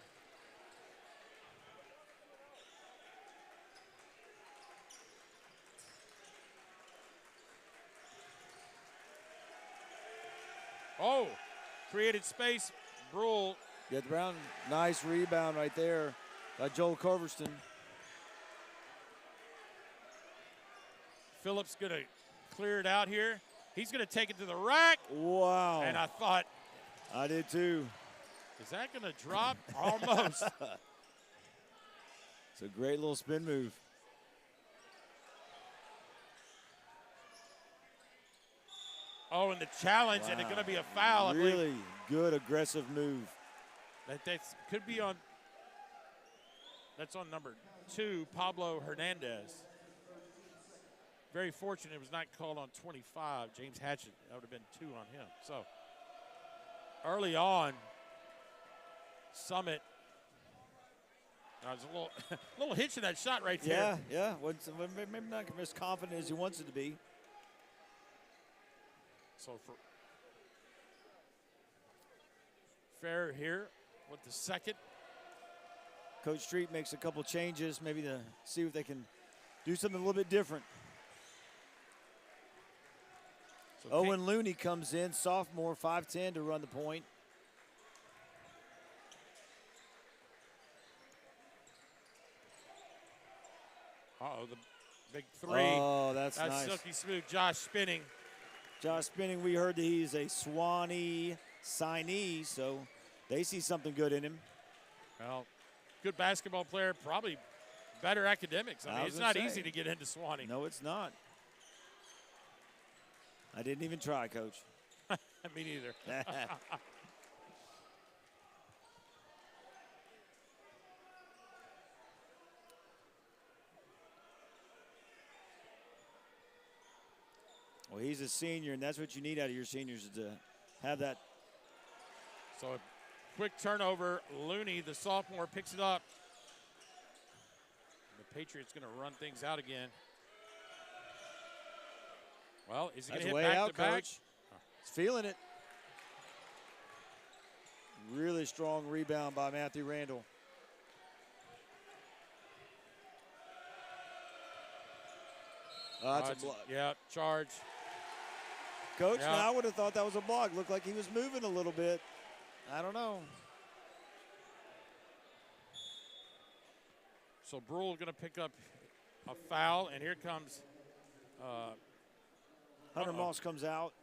Oh, created space. Brule. Get the Brown, nice rebound right there by Joel Culverston. Phillips going to clear it out here. He's going to take it to the rack. Wow. And I thought, I did too. is that going to drop? Almost. It's a great little spin move. Oh, and the challenge, and it's going to be a foul. Really good aggressive move. That could be on. That's on number 2, Pablo Hernandez. Very fortunate it was not called on 25, James Hatchett. That would have been 2 on him. So early on, Summit. There's a little, little hitch in that shot right there. Yeah. Maybe not as confident as he wants it to be. So for Fair here with the second. Coach Street makes a couple changes, maybe to see if they can do something a little bit different. So Owen Looney comes in, sophomore, 5'10", to run the point. Uh-oh, the big three. Oh, that's nice. Silky smooth. Josh Spinning. Josh Spinning, we heard that he's a Swanee signee, so they see something good in him. Well, good basketball player, probably better academics. I mean, it's not easy to get into Swanee. No, it's not. I didn't even try, Coach. Me neither. Well, he's a senior, and that's what you need out of your seniors, is to have that. So a quick turnover. Looney, the sophomore, picks it up. The Patriots going to run things out again. Well, is he going to hit way back out, to back? Coach. He's feeling it. Really strong rebound by Matthew Randall. That's a block. Yeah, charge. Coach, now I would have thought that was a block. Looked like he was moving a little bit. I don't know. So Brule going to pick up a foul, and here comes Hunter Moss comes out.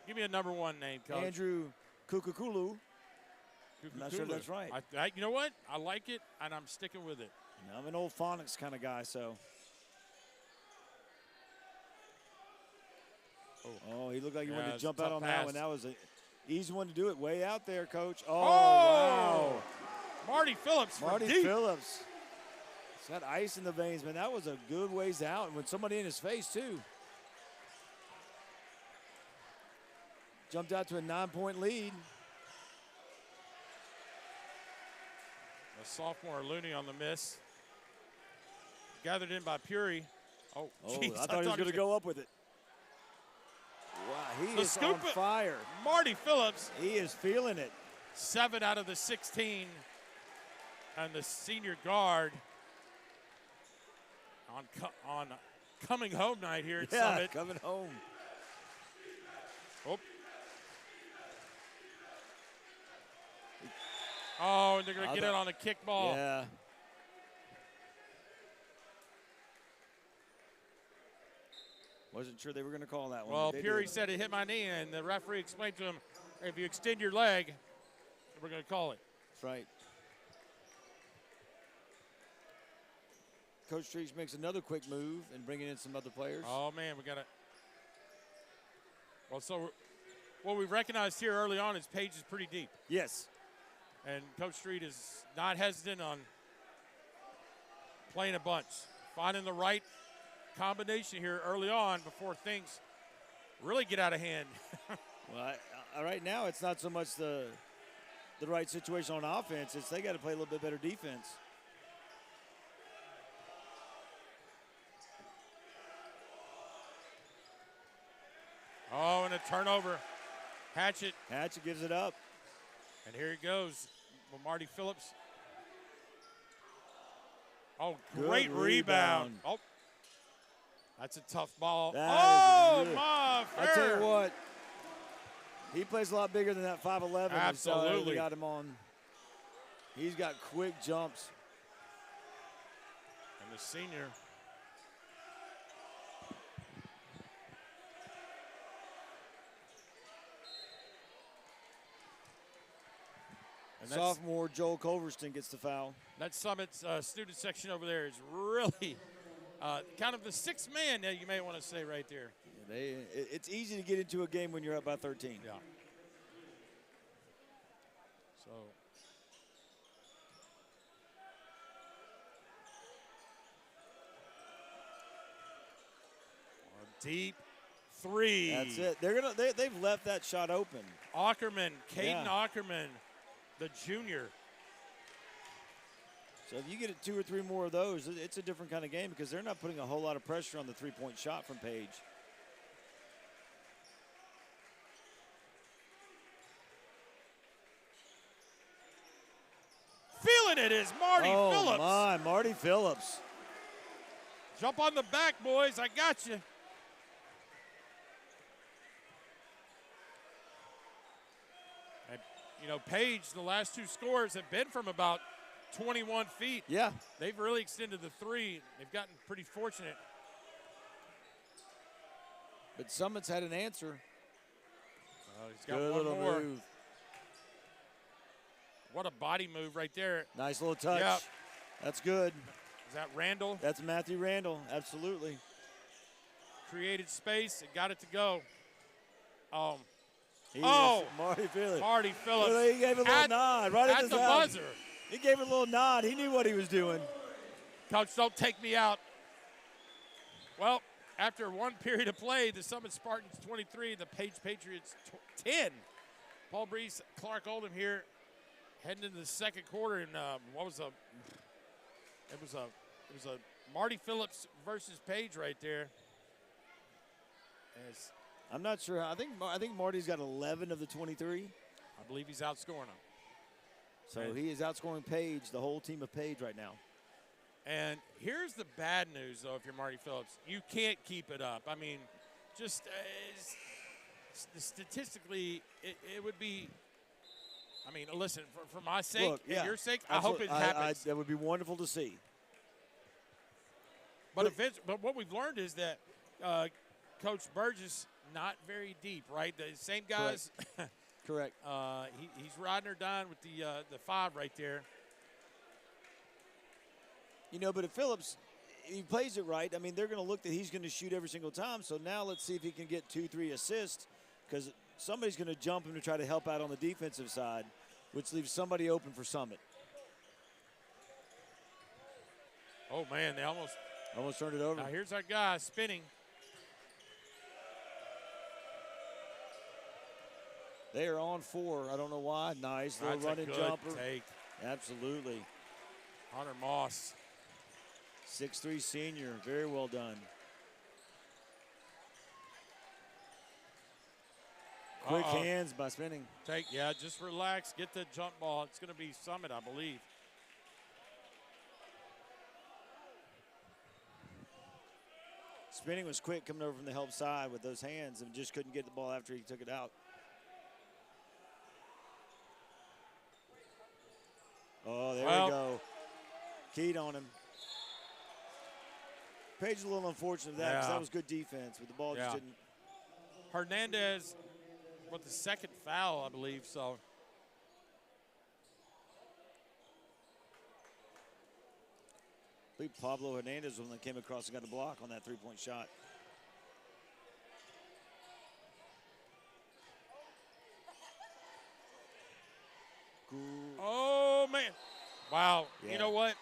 Give me a number 1 name, Coach. Andrew Kukukulu. I'm not sure if that's right. You know what? I like it, and I'm sticking with it. I'm an old phonics kind of guy, so. Oh, he looked like he wanted to jump out on that one. That was an easy one to do it. Way out there, Coach. Oh, wow. Marty Phillips from Marty deep. Phillips. He's got ice in the veins, man. That was a good ways out, and with somebody in his face, too. Jumped out to a 9-point lead. A sophomore Looney on the miss. Gathered in by Puri. Oh, geez, I thought he was going to go up with it. Wow, he is on fire. Marty Phillips. He is feeling it. 7 out of the 16. And the senior guard on coming home night here at Summit. Coming home. Oh, and they're going to get it on a kick ball. Yeah. Wasn't sure they were going to call that one. Well, Puri said it hit my knee, and the referee explained to him, if you extend your leg, we're going to call it. That's right. Coach Streets makes another quick move and bringing in some other players. Oh, man, we got to. Well, so what we recognized here early on is Page is pretty deep. Yes. And Coach Street is not hesitant on playing a bunch, finding the right combination here early on before things really get out of hand. Well, right now it's not so much the right situation on offense. It's they got to play a little bit better defense. Oh, and a turnover. Hatchet. Hatchet gives it up. And here he goes. Marty Phillips. Oh, great rebound. Oh, that's a tough ball. That is my fair. I tell you what, he plays a lot bigger than that 5'11". Absolutely. We got him on. He's got quick jumps. And the senior. And sophomore Joel Culverston gets the foul. That Summit's student section over there is really kind of the sixth man that you may want to say right there. Yeah, it's easy to get into a game when you're up by 13. Yeah. So. A deep three. That's it. They've left that shot open. Ackerman, Caden Ackerman, the junior. So if you get 2 or 3 more of those, it's a different kind of game because they're not putting a whole lot of pressure on the three-point shot from Page. Feeling it is Marty Phillips. Oh, my, Marty Phillips. Jump on the back, boys. I got you. And, you know, Page, the last 2 scores have been from about 21 feet. Yeah. They've really extended the three. They've gotten pretty fortunate. But Summit's had an answer. He's got Good one little more. move. What a body move right there. Nice little touch. Yep. That's good. Is that Randall? That's Matthew Randall, absolutely. Created space and got it to go. Marty Phillips. Marty Phillips. Well, he gave a little nod right at the buzzer. He gave a little nod. He knew what he was doing. Coach, don't take me out. Well, after one period of play, the Summit Spartans 23, the Page Patriots 10. Paul Breece, Clarke Oldham here, heading into the second quarter, and it was a Marty Phillips versus Page right there. I'm not sure. I think Marty's got 11 of the 23. I believe he's outscoring them. So he is outscoring Page, the whole team of Page right now. And here's the bad news, though, if you're Marty Phillips. You can't keep it up. I mean, just statistically, it would be – I mean, listen, for my sake, and your sake, I hope it happens. That would be wonderful to see. But what we've learned is that Coach Burgess, not very deep, right? The same guys. Correct. He's riding or dying with the 5 right there. You know, but if Phillips, he plays it right, I mean, they're going to look that he's going to shoot every single time. So now let's see if he can get 2-3 assists because somebody's going to jump him to try to help out on the defensive side, which leaves somebody open for Summit. Oh, man, they almost turned it over. Now here's our guy spinning. They are on 4. I don't know why. Nice little running jumper. Take. Absolutely. Hunter Moss. 6'3" senior. Very well done. Quick hands by Spinning. Just relax. Get the jump ball. It's going to be Summit, I believe. Spinning was quick coming over from the help side with those hands and just couldn't get the ball after he took it out. Oh, there we go. Keyed on him. Page is a little unfortunate of that because that was good defense, but the ball just didn't. Hernandez with the second foul, I believe, so. I believe Pablo Hernandez was the one that came across and got a block on that three-point shot. Oh, man. Wow. Yeah. You know what?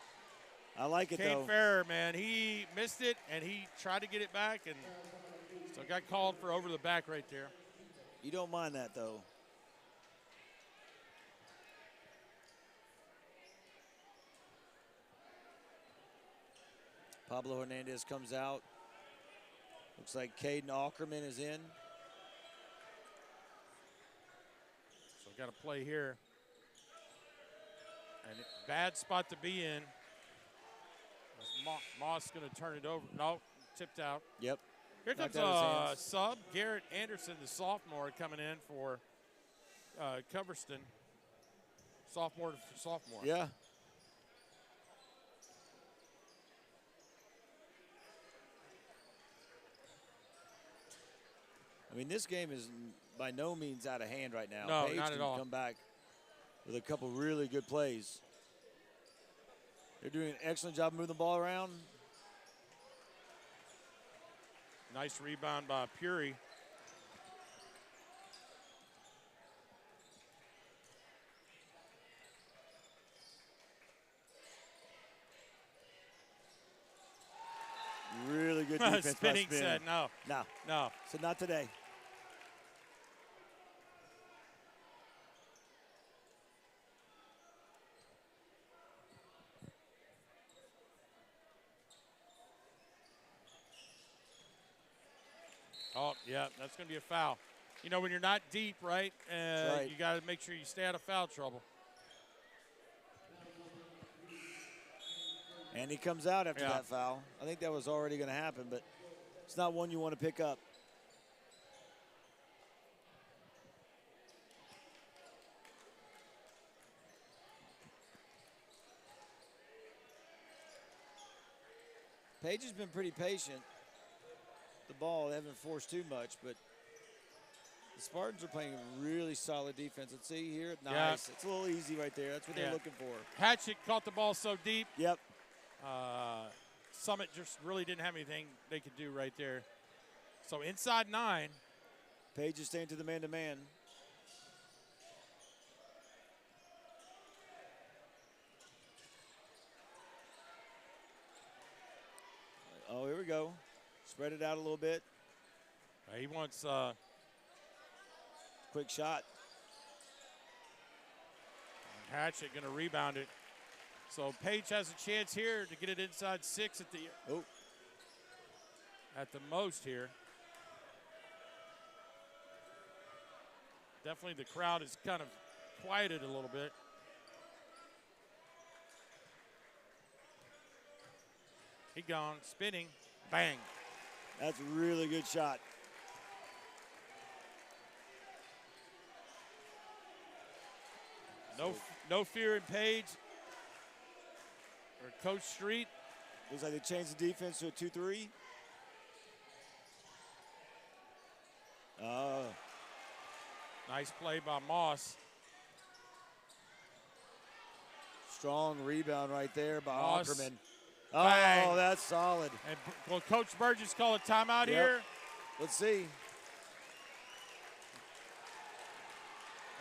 I like it, Kane Farrer, man, he missed it, and he tried to get it back, and so got called for over the back right there. You don't mind that, though. Pablo Hernandez comes out. Looks like Caden Ackerman is in. got a play here. And bad spot to be in. Moss going to turn it over. No, tipped out. Yep. Here comes a sub. Garrett Anderson, the sophomore, coming in for Coverston. Sophomore. Yeah. I mean, this game is by no means out of hand right now. No, Page not at all. come back with a couple really good plays. They're doing an excellent job moving the ball around. Nice rebound by Puri. Really good defense by Spinning Spin. said no. No. So not today. Oh, yeah, that's going to be a foul. You know, when you're not deep, right, Right. you got to make sure you stay out of foul trouble. And he comes out after Yeah. that foul. I think that was already going to happen, but it's not one you want to pick up. Page has been pretty patient. The ball, they haven't forced too much, but the Spartans are playing really solid defense. Let's see here. Nice. Yeah. It's a little easy right there. That's what they're looking for. Hatchet caught the ball so deep. Yep. Summit just really didn't have anything they could do right there. So inside 9. Page is staying to the man-to-man. Oh, here we go. Spread it out a little bit. He wants Quick shot. Hatchet going to rebound it. So Page has a chance here to get it inside 6 at the most here. Definitely the crowd is kind of quieted a little bit. He gone, spinning, bang. That's a really good shot. No fear in Page or Coach Street. Looks like they changed the defense to a 2-3. Nice play by Moss. Strong rebound right there by Moss. Ackerman. Bang. Oh, that's solid. And will Coach Burgess call a timeout here? Let's see.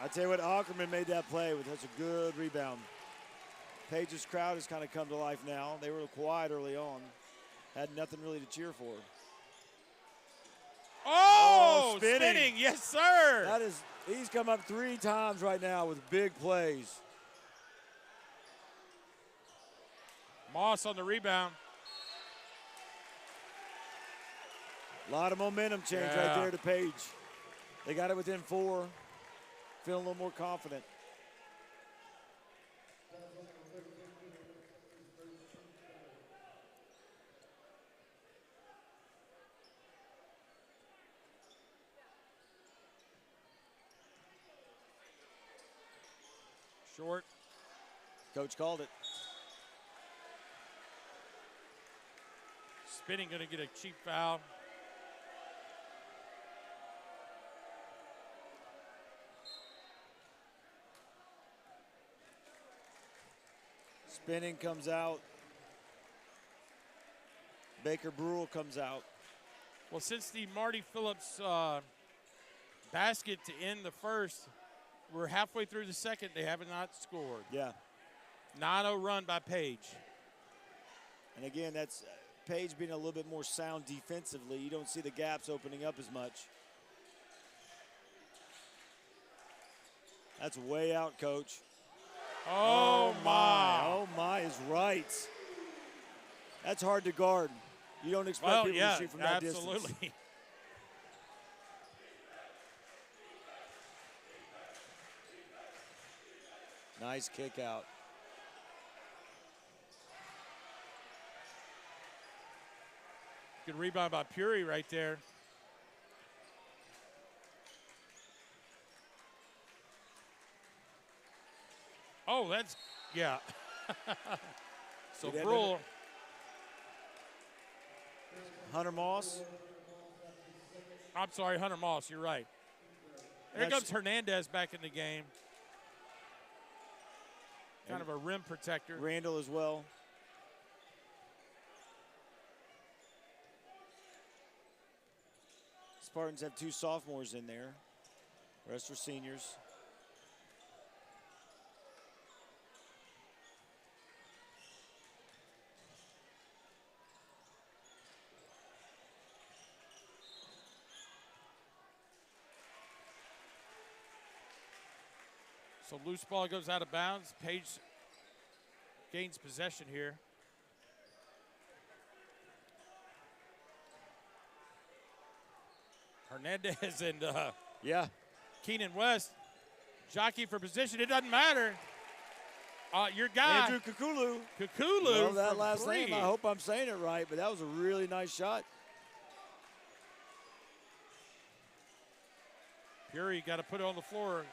I tell you what, Ackerman made that play with such a good rebound. Page's crowd has kind of come to life now. They were quiet early on. Had nothing really to cheer for. Oh, spinning. spinning. Yes, sir. He's come up 3 times right now with big plays. Moss on the rebound. A lot of momentum change right there to Page. They got it within 4. Feeling a little more confident. Short. Coach called it. Spinning going to get a cheap foul. Spinning comes out. Baker Brule comes out. Well, since the Marty Phillips basket to end the first, we're halfway through the second. They have not scored. Yeah. 9-0 run by Page. And again, that's Page being a little bit more sound defensively. You don't see the gaps opening up as much. That's way out, Coach. Oh, my. Oh, my is right. That's hard to guard. You don't expect people to shoot from that distance. Absolutely. Nice kick out. Good rebound by Puri right there. Oh, that's, yeah. So Brule. Hunter Moss. I'm sorry, Hunter Moss, you're right. There comes Hernandez back in the game. Kind of a rim protector. Randall as well. Spartans have 2 sophomores in there. The rest are seniors. So loose ball goes out of bounds. Page gains possession here. Hernandez and Keenan West jockey for position. It doesn't matter. Your guy. Andrew Kukulu. Kukulu. Love that last name. I hope I'm saying it right, but that was a really nice shot. Puri got to put it on the floor.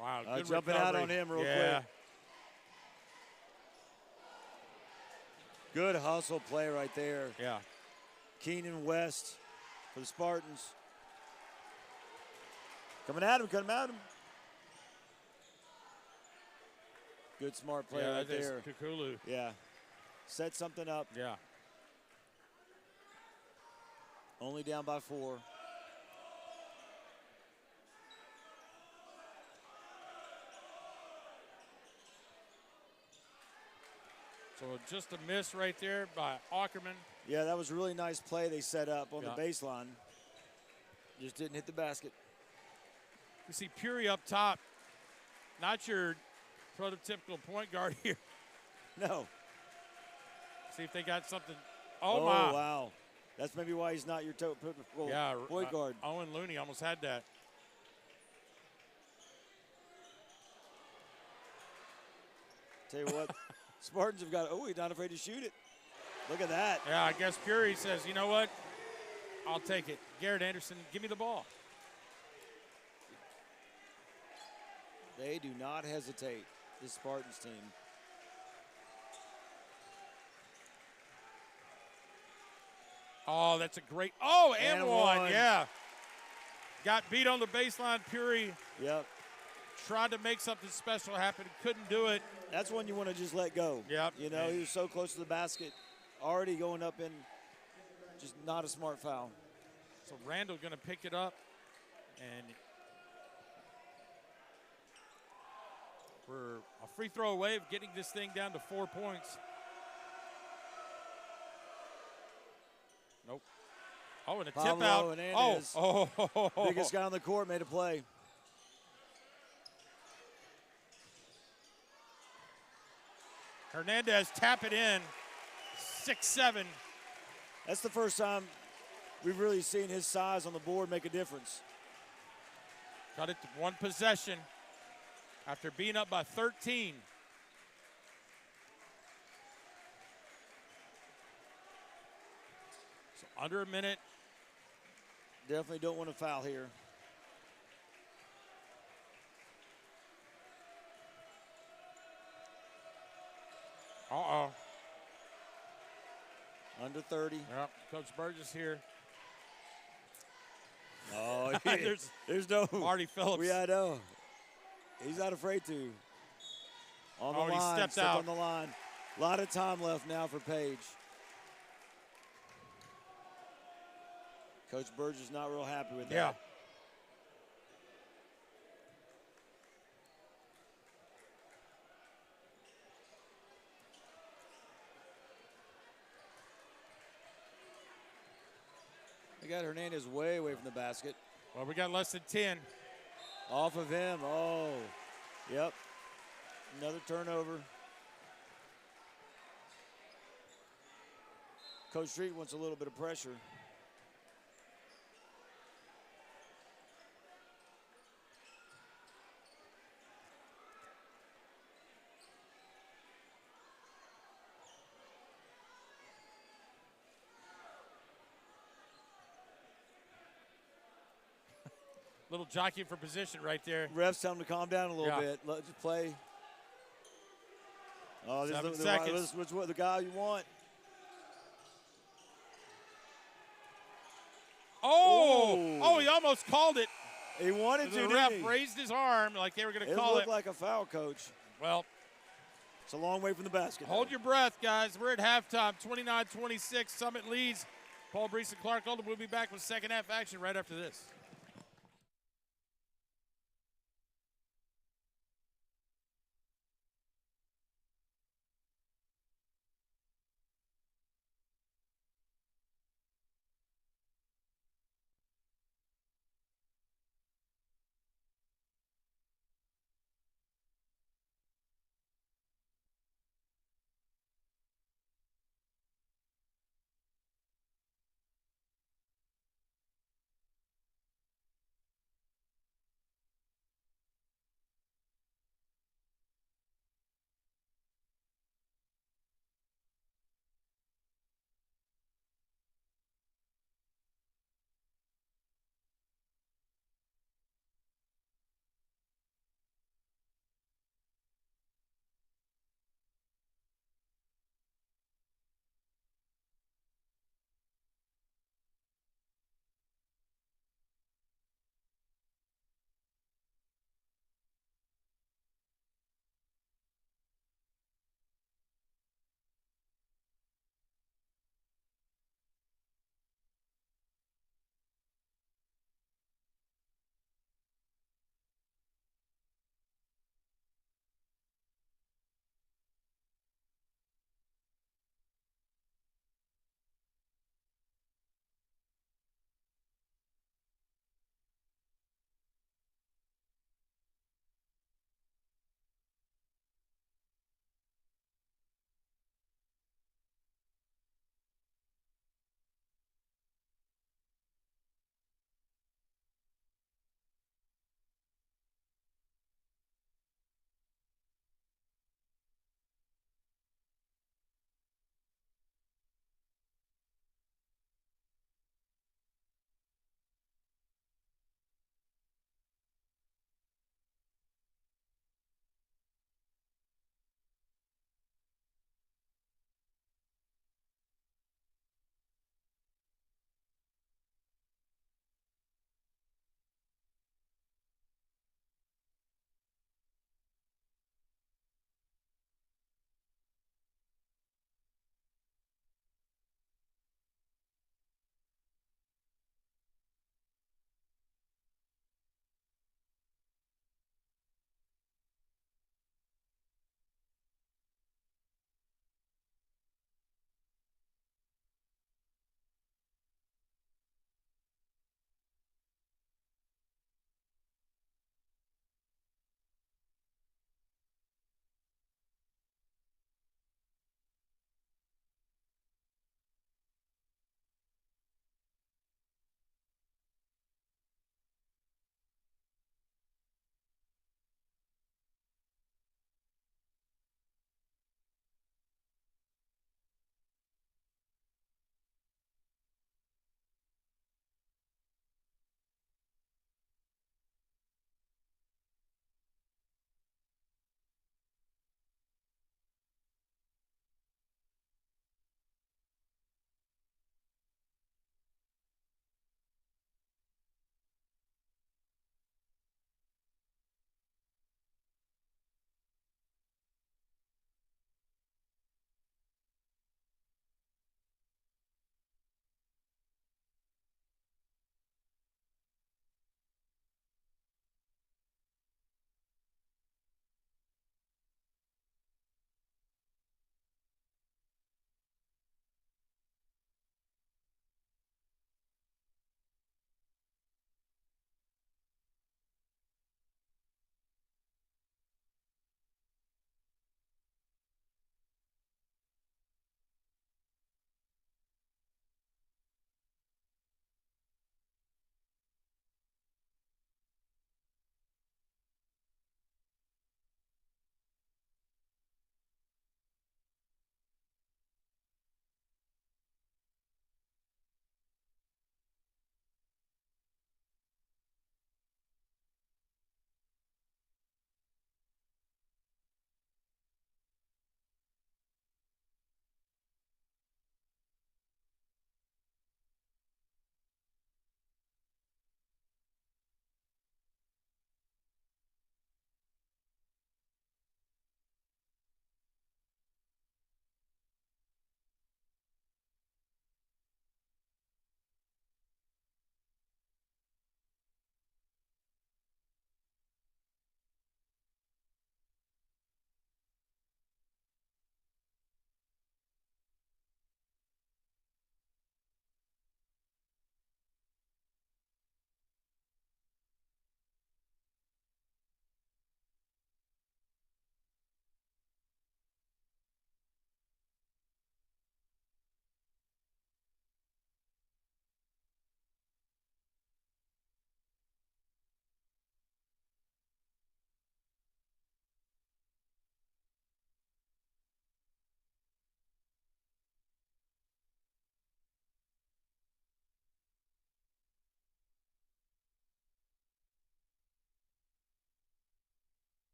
Wow, good jumping recovery. out on him real quick. Good hustle play right there. Yeah. Keenan West for the Spartans. Coming at him, coming at him. Good smart play right there. Kukulu. Yeah. Set something up. Yeah. Only down by 4. So just a miss right there by Ackerman. Yeah, that was a really nice play they set up on the baseline. Just didn't hit the basket. You see Puri up top. Not your prototypical point guard here. No. See if they got something. Oh, my. Wow. That's maybe why he's not your typical point guard. Owen Looney almost had that. Tell you what, Spartans have got, he's not afraid to shoot it. Look at that. Yeah, I guess Puri says, you know what? I'll take it. Garrett Anderson, give me the ball. They do not hesitate, this Spartans team. Oh, that's a great, and one, yeah. Got beat on the baseline, Puri. Yep. Tried to make something special happen, couldn't do it. That's when you want to just let go. Yep. You know, he was so close to the basket, already going up in, just not a smart foul. So Randall going to pick it up, and we're a free throw away of getting this thing down to 4 points. Nope. Oh, and a Pablo tip out. Hernandez, Oh. biggest guy on the court, made a play. Hernandez tap it in, 6'7". That's the first time we've really seen his size on the board make a difference. Got it to 1 possession after being up by 13. So under a minute. Definitely don't want to foul here. Uh-oh. Under 30. Yep, Coach Burgess here. Oh, there's no. Marty Phillips. I know. He's not afraid to. On the line, he stepped out. on the line. A lot of time left now for Page. Coach Burgess not real happy with that. Yeah. They got Hernandez way away from the basket. Well, we got less than 10. Off of him. Oh, yep. Another turnover. Coach Street wants a little bit of pressure. Little jockey for position right there. Refs tell him to calm down a little bit. Let just play. Oh, this 7 is seconds. the guy you want. Oh, he almost called it. He wanted to, The ref raised his arm like they were going to call it. It looked like a foul, Coach. Well, it's a long way from the basket. Hold your breath, guys. We're at halftime, 29-26. Summit leads. Paul Breece and Clarke Oldham will be back with second half action right after this.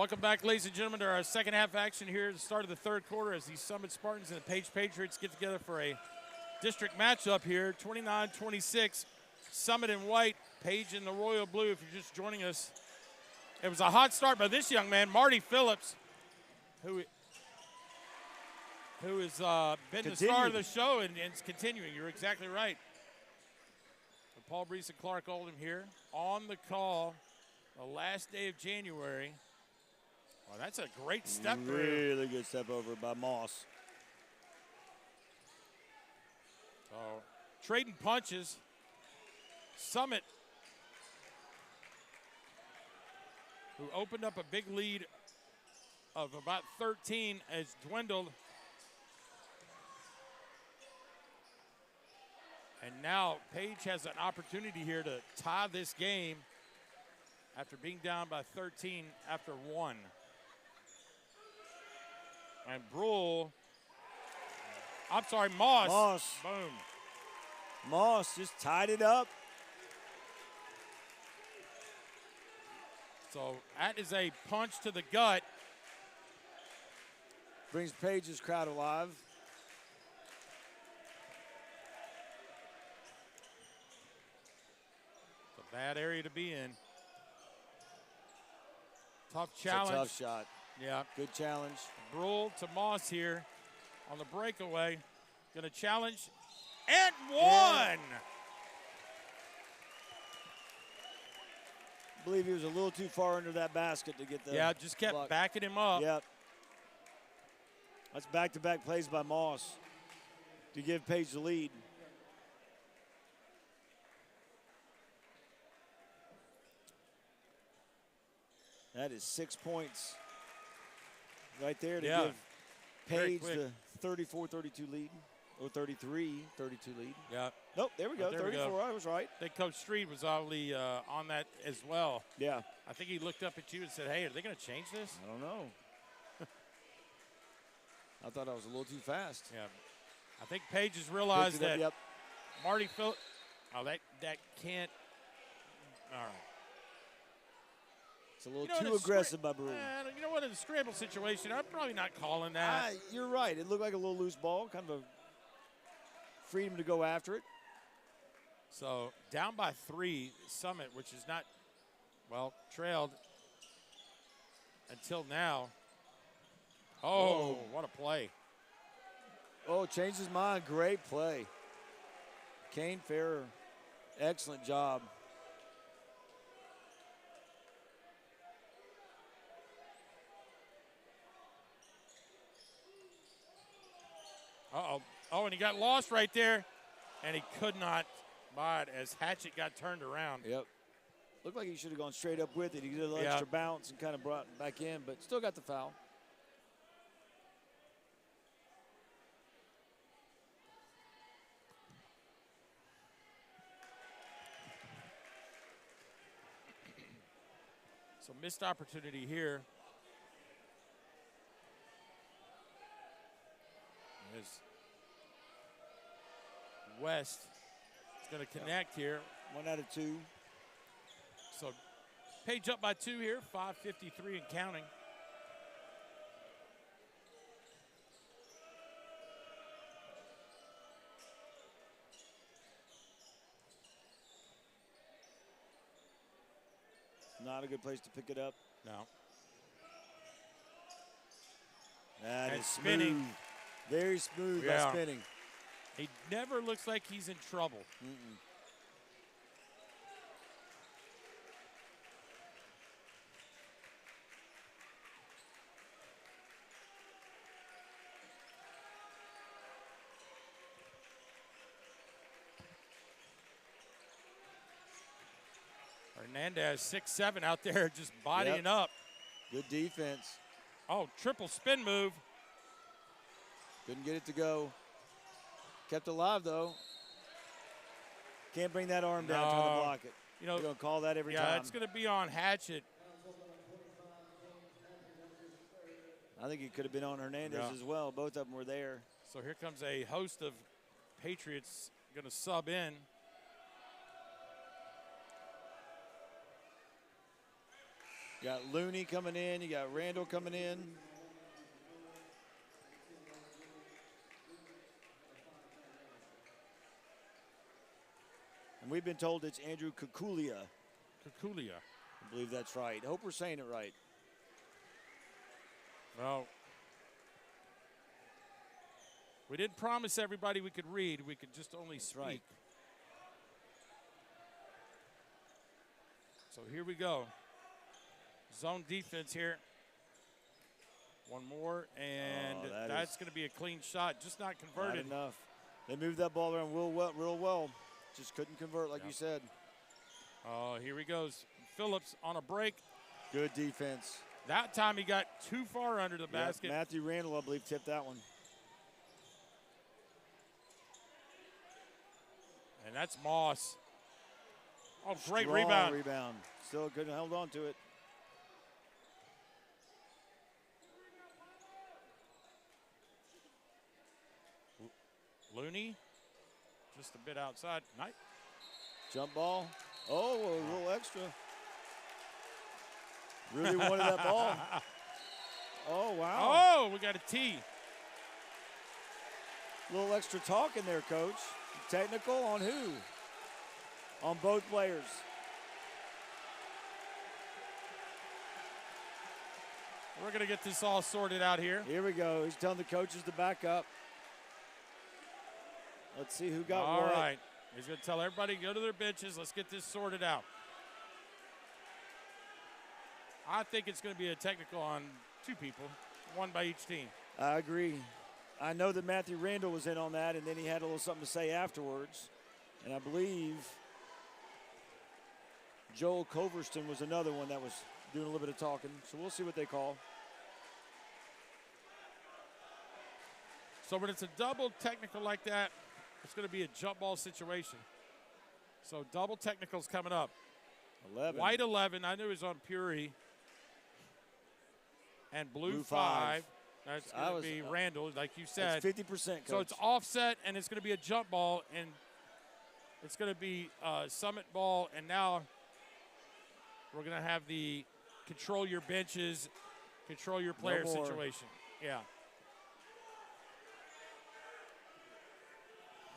Welcome back, ladies and gentlemen, to our second half action here at the start of the third quarter as the Summit Spartans and the Page Patriots get together for a district matchup here. 29-26, Summit in white, Page in the royal blue if you're just joining us. It was a hot start by this young man, Marty Phillips, who has been the star of the show and is continuing. You're exactly right. So Paul Breece and Clarke Oldham here on the call the last day of January. Well, that's a great step through. Really good step over by Moss. So trading punches. Summit, who opened up a big lead of about 13, has dwindled. And now Page has an opportunity here to tie this game after being down by 13 after 1. And Moss. Boom. Moss just tied it up. So that is a punch to the gut. Brings Page's crowd alive. It's a bad area to be in. Tough challenge. It's a tough shot. Yeah. Good challenge. Brule to Moss here on the breakaway. Going to challenge and one. I believe he was a little too far under that basket to get the just kept block. backing him up. Yep. That's back-to-back plays by Moss to give Page the lead. That is 6 points right there to give Page the 34-32 lead, or 33-32 lead. Yeah. Nope, there we go, 34, I was right. I think Coach Street was obviously on that as well. Yeah. I think he looked up at you and said, hey, are they going to change this? I don't know. I thought I was a little too fast. Yeah. I think Page has realized that Yep. Marty Phillips, that can't, all right. It's a little too aggressive by Brew. You know what, in a scramble situation, I'm probably not calling that. You're right. It looked like a little loose ball, kind of a freedom to go after it. So down by 3, Summit, which is not, trailed until now. Oh, what a play. Oh, changed his mind. Great play. Kane Farrer, excellent job. Uh-oh. Oh, and he got lost right there, and he could not buy it as Hatchet got turned around. Yep. Looked like he should have gone straight up with it. He did a little extra bounce and kind of brought it back in, but still got the foul. So missed opportunity here. As West is going to connect here. 1 out of 2. So Page up by 2 here, 5:53 and counting. Not a good place to pick it up. No. That is spinning. Smooth. Very smooth by spinning. He never looks like he's in trouble. Hernandez, 6'7", out there just bodying up. Good defense. Oh, triple spin move. Couldn't get it to go. Kept alive, though. Can't bring that arm down, trying to block it. You know, they're going to call that every time. Yeah, it's going to be on Hatchet. I think it could have been on Hernandez as well. Both of them were there. So here comes a host of Patriots going to sub in. You got Looney coming in. You got Randall coming in. And we've been told it's Andrew Kukulia. Kukulia. I believe that's right. Hope we're saying it right. Well, we didn't promise everybody we could read. We could just only speak. Right. So here we go. Zone defense here. One more, and that's going to be a clean shot, just not converted. Not enough. They moved that ball around real well. Just couldn't convert, like you said. Oh, here he goes. Phillips on a break. Good defense. That time he got too far under the basket. Matthew Randall, I believe, tipped that one. And that's Moss. Oh, great Strong rebound. Still couldn't hold on to it. Looney, just a bit outside. Nice. Jump ball. Oh, a little extra. Really wanted that ball. Oh, wow. Oh, we got a tee. A little extra talk in there, Coach. Technical on who? On both players. We're going to get this all sorted out here. Here we go. He's telling the coaches to back up. Let's see who got what. All right. He's going to tell everybody to go to their benches. Let's get this sorted out. I think it's going to be a technical on two people, one by each team. I agree. I know that Matthew Randall was in on that, and then he had a little something to say afterwards. And I believe Joel Coverston was another one that was doing a little bit of talking. So we'll see what they call. So when it's a double technical like that, it's going to be a jump ball situation. So double technicals coming up. 11. White 11. I knew it was on Puri. And blue 5. That's going to be Randall, like you said. It's 50%, Coach. So it's offset, and it's going to be a jump ball, and it's going to be Summit ball. And now we're going to have the control your benches, control your player situation. Yeah.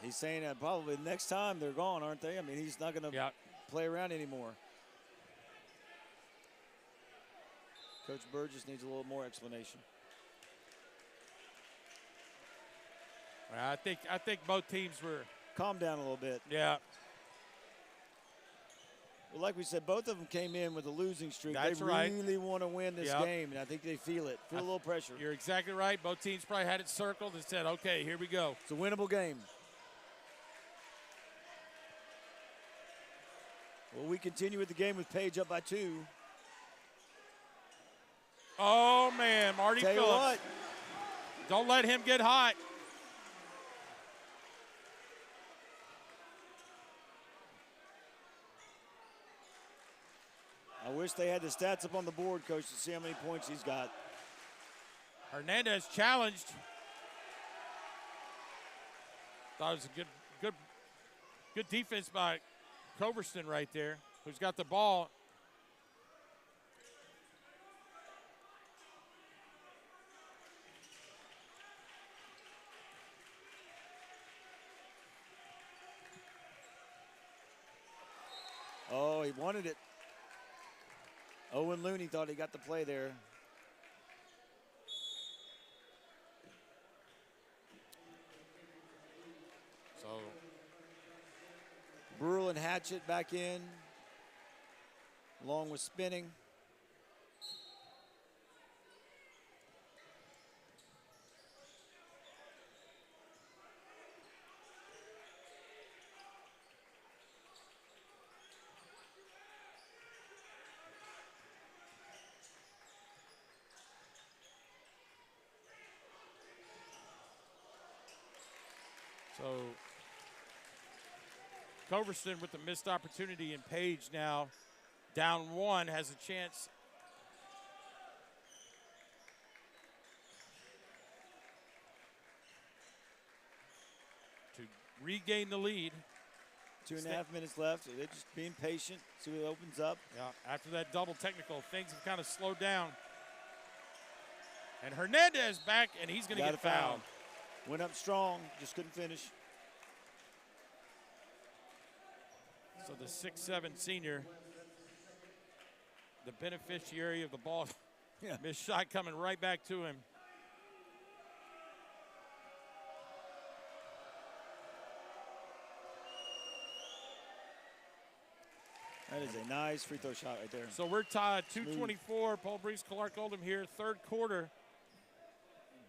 He's saying that probably next time they're gone, aren't they? I mean, he's not going to play around anymore. Coach Burgess needs a little more explanation. I think both teams were calm down a little bit. Yeah. Well, like we said, both of them came in with a losing streak. That's they right. really want to win this game, and I think they feel it. Feel a little pressure. You're exactly right. Both teams probably had it circled and said, okay, here we go. It's a winnable game. Well, we continue with the game with Page up by 2. Oh, man, Marty Tell Phillips. You what. Don't let him get hot. I wish they had the stats up on the board, Coach, to see how many points he's got. Hernandez challenged. Thought it was a good defense by Coverston right there, who's got the ball. Oh, he wanted it. Owen Looney thought he got the play there. So Burrell and Hatchett back in, along with Spinning. So Coverston with the missed opportunity, and Page now down 1 has a chance to regain the lead. 2.5 minutes left. So they're just being patient, see what opens up. Yeah, after that double technical, things have kind of slowed down. And Hernandez back, and he's going to get fouled. Went up strong, just couldn't finish. So the 6'7" senior, the beneficiary of the ball. Yeah. Missed shot coming right back to him. That is a nice free throw shot right there. So we're tied 2:24. Paul Breece, Clarke, Oldham here, third quarter.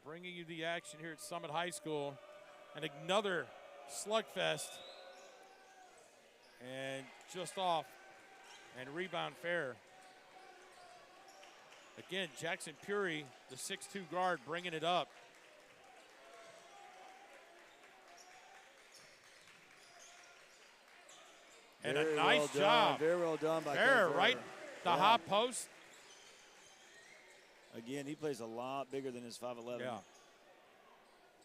Bringing you the action here at Summit High School. And another slugfest. And just off. And rebound fair. Again, Jackson Puri, the 6'2" guard, bringing it up. And a nice job. Very well done by Fair, right? The hot post. Again, he plays a lot bigger than his 5'11". Yeah.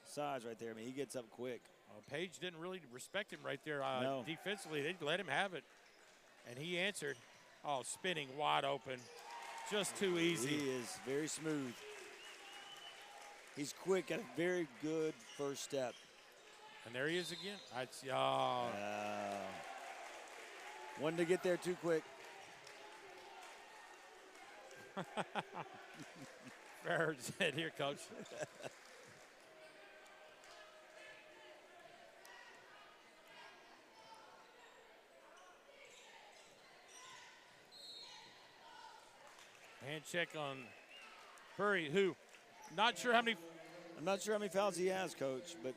Size right there. I mean, he gets up quick. Well, Page didn't really respect him right there. No. Defensively, they let him have it. And he answered. Oh, spinning wide open. Just too easy. He is very smooth. He's quick, got a very good first step. And there he is again. Wanted to get there too quick. Fair said here, Coach. Hand check on Puri, who not sure how many. I'm not sure how many fouls he has, Coach, but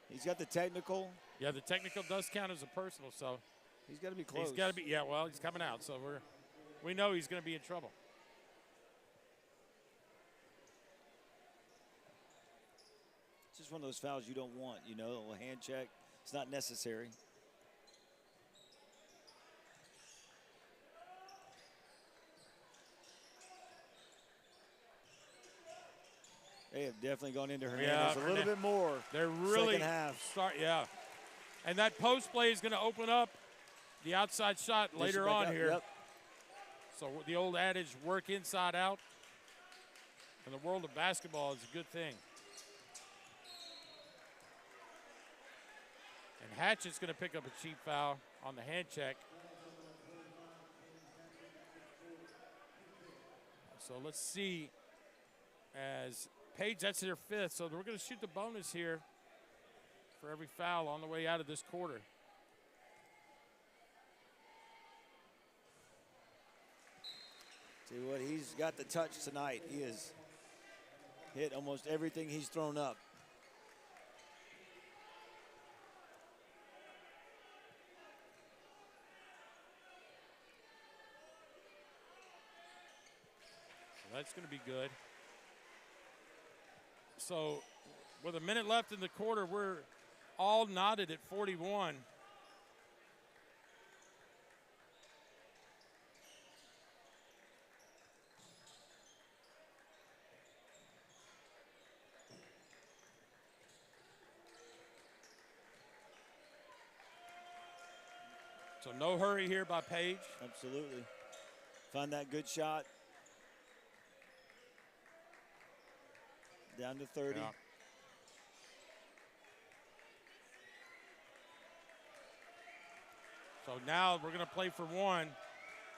he's got the technical. Yeah, the technical does count as a personal, so he's got to be close. He's got to be. Yeah, well, he's coming out, so we know he's going to be in trouble. It's just one of those fouls you don't want, you know, a little hand check. It's not necessary. They have definitely gone into Hernandez a little bit more. They're really second half. Yeah. And that post play is going to open up the outside shot later on here. Yep. So the old adage, work inside out. In the world of basketball is a good thing. And Hatchett's going to pick up a cheap foul on the hand check. So let's see as Page, that's their fifth, so we're going to shoot the bonus here for every foul on the way out of this quarter. See what, he's got the touch tonight. He has hit almost everything he's thrown up. So that's going to be good. So with a minute left in the quarter, we're all knotted at 41. So no hurry here by Page. Absolutely. Find that good shot. Down to 30. Yeah. So now we're going to play for one.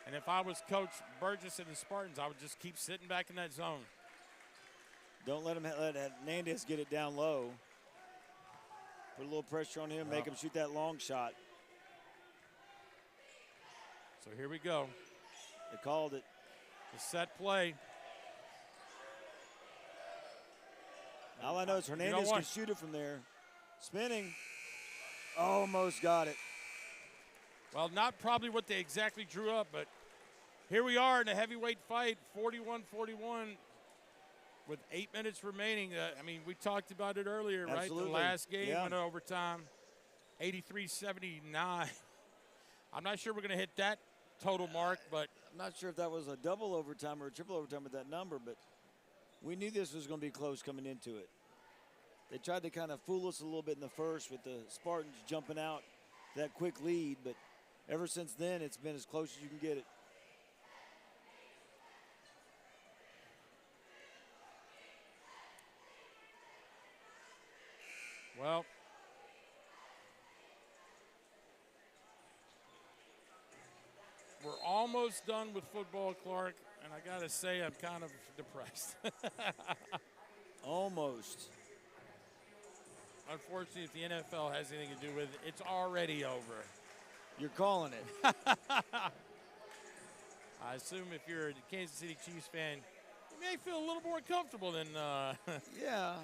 And if I was Coach Burgess and the Spartans, I would just keep sitting back in that zone. Don't let Hernandez get it down low. Put a little pressure on him, make him shoot that long shot. So here we go. They called it. The set play. All I know is Hernandez can shoot it from there. Spinning. Almost got it. Well, not probably what they exactly drew up, but here we are in a heavyweight fight, 41-41 with 8 minutes remaining. I mean, we talked about it earlier, Absolutely. right? The last game went to overtime, 83-79. I'm not sure we're going to hit that total mark, but I'm not sure if that was a double overtime or a triple overtime with that number, but we knew this was going to be close coming into it. They tried to kind of fool us a little bit in the first with the Spartans jumping out that quick lead, but ever since then, it's been as close as you can get it. Well, we're almost done with football, Clarke, and I got to say I'm kind of depressed. Almost. Unfortunately, if the NFL has anything to do with it, it's already over. You're calling it. I assume if you're a Kansas City Chiefs fan, you may feel a little more comfortable than. Yeah.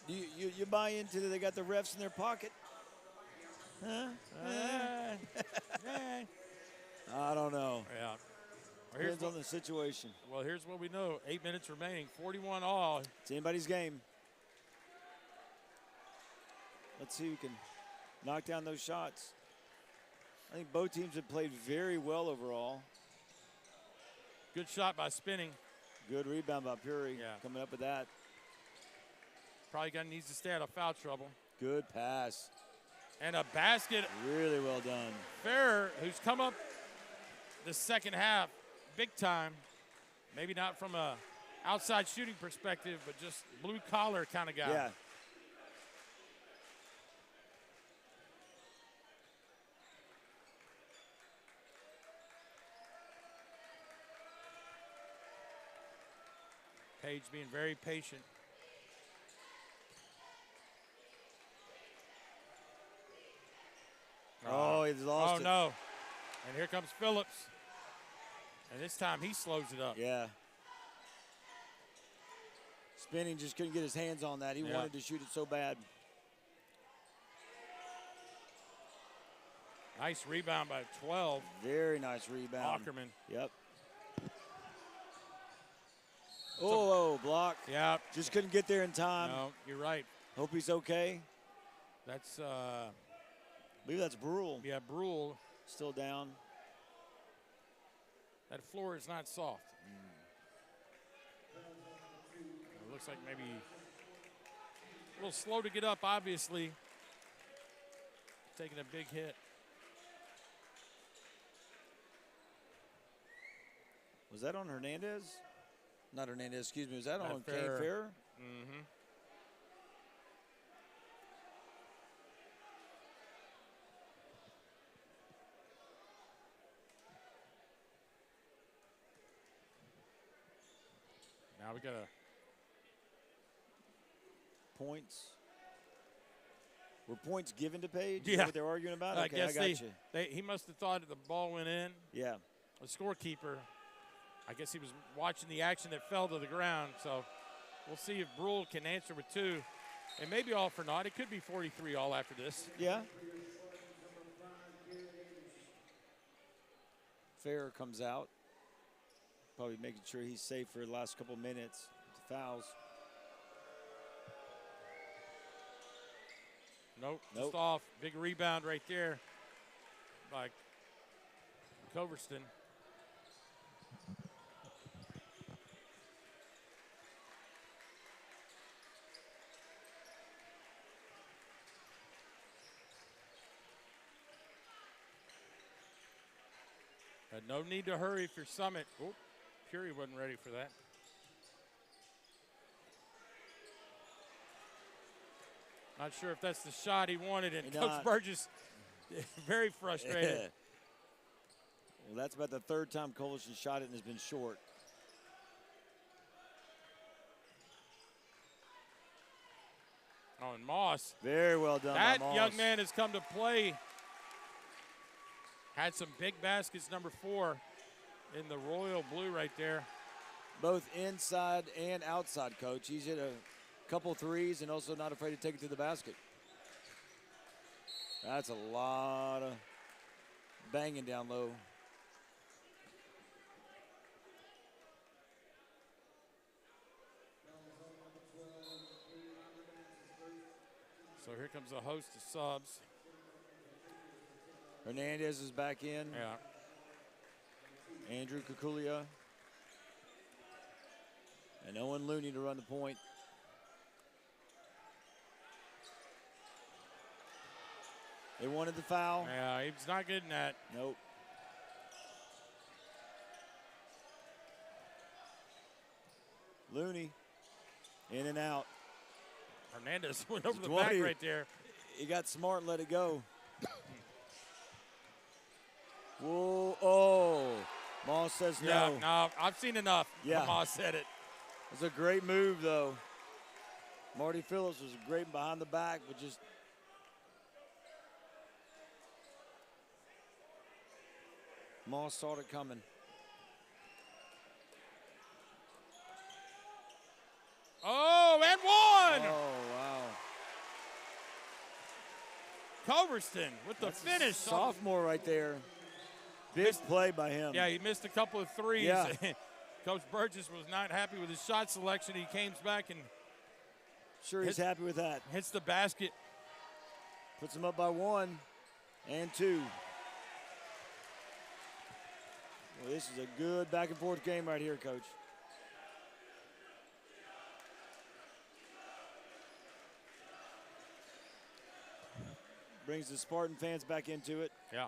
You buy into they got the refs in their pocket? Huh? I don't know. Yeah. Depends on the situation. Well, here's what we know. 8 minutes remaining. 41 all. It's anybody's game. Let's see who can knock down those shots. I think both teams have played very well overall. Good shot by Spinning. Good rebound by Puri. Yeah. Coming up with that. Probably needs to stay out of foul trouble. Good pass. And a basket. Really well done. Ferrer, who's come up the second half big time. Maybe not from a outside shooting perspective, but just blue collar kind of guy. Yeah. Page being very patient. Oh, he's lost it. Oh, no. And here comes Phillips. And this time he slows it up. Yeah. Spinning just couldn't get his hands on that. He wanted to shoot it so bad. Nice rebound by 12. Very nice rebound. Ackerman. Yep. Oh, block. Yeah. Just couldn't get there in time. No, you're right. Hope he's okay. That's I believe that's Brule. Yeah, Brule. Still down. That floor is not soft. It looks like maybe a little slow to get up, obviously. Taking a big hit. Was that on Hernandez? Not Hernandez, excuse me. Was that on Kane Ferrer. Ferrer? Mm-hmm. Now we got points. Were points given to Page? Yeah. Is that what they're arguing about? Okay, I got you. He must have thought the ball went in. Yeah. The scorekeeper, I guess he was watching the action that fell to the ground. So we'll see if Brule can answer with 2. And maybe all for naught. It could be 43 all after this. Yeah. Ferrer comes out. Probably making sure he's safe for the last couple minutes. Fouls. Nope. Just off. Big rebound right there by Coverston. No need to hurry for Summit. Oh, Puri wasn't ready for that. Not sure if that's the shot he wanted, and Coach Burgess very frustrated. Well, that's about the third time Coalition shot it and has been short. Oh, and Moss. Very well done That by Moss. young man has come to play. Had some big baskets, number 4, in the royal blue right there. Both inside and outside, Coach. He's hit a couple threes and also not afraid to take it to the basket. That's a lot of banging down low. So here comes a host of subs. Hernandez is back in. Yeah. Andrew Kukulia. And Owen Looney to run the point. They wanted the foul. Yeah, he's not getting that. Nope. Looney, in and out. Hernandez went over the back right there. He got smart and let it go. Whoa, oh. Moss says no. Yeah, no, I've seen enough. Yeah. Moss said it. It was a great move, though. Marty Phillips was great behind the back, but just Moss saw it coming. Oh, and one! Oh, wow. Culverston with the finish. Sophomore right there. Big play by him. Yeah, he missed a couple of threes. Yeah. Coach Burgess was not happy with his shot selection. He came back and Sure, he's happy with that. Hits the basket. Puts him up by 1 and 2. Well, this is a good back and forth game right here, Coach. Brings the Spartan fans back into it. Yeah.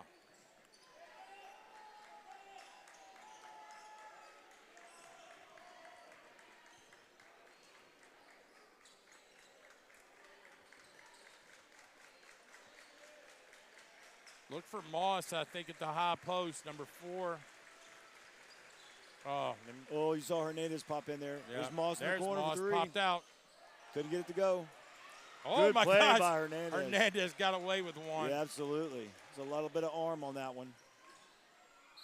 Look for Moss, I think, at the high post, number 4. Oh, you saw Hernandez pop in there. Yeah. There's Moss in the corner Moss for 3. Popped out. Couldn't get it to go. Oh, good my play gosh. by Hernandez. Hernandez got away with one. Yeah, absolutely. There's a little bit of arm on that one.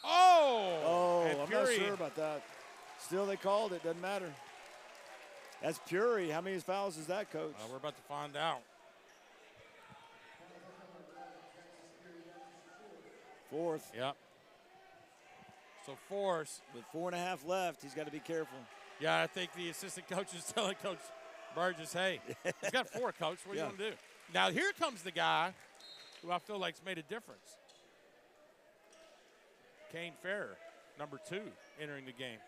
Oh, I'm not sure about that. Still, they called it. Doesn't matter. That's Puri. How many fouls is that, Coach? We're about to find out. 4th. Yep. So force. With 4.5 left, he's got to be careful. Yeah, I think the assistant coach is telling Coach Burgess, hey, he's got 4, Coach. What are you going to do? Now, here comes the guy who I feel like's made a difference. Kane Farrer, number 2, entering the game.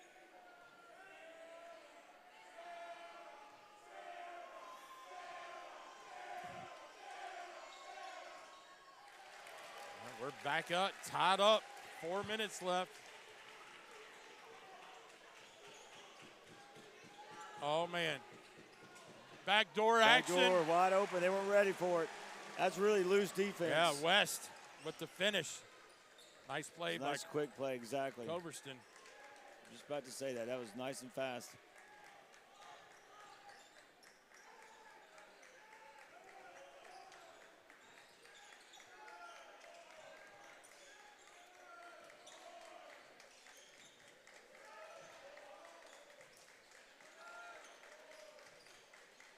We're back up, tied up, 4 minutes left. Oh, man. Backdoor action. Backdoor, wide open. They weren't ready for it. That's really loose defense. Yeah, West with the finish. Nice play by quick play, exactly. Culverston. Just about to say that. That was nice and fast.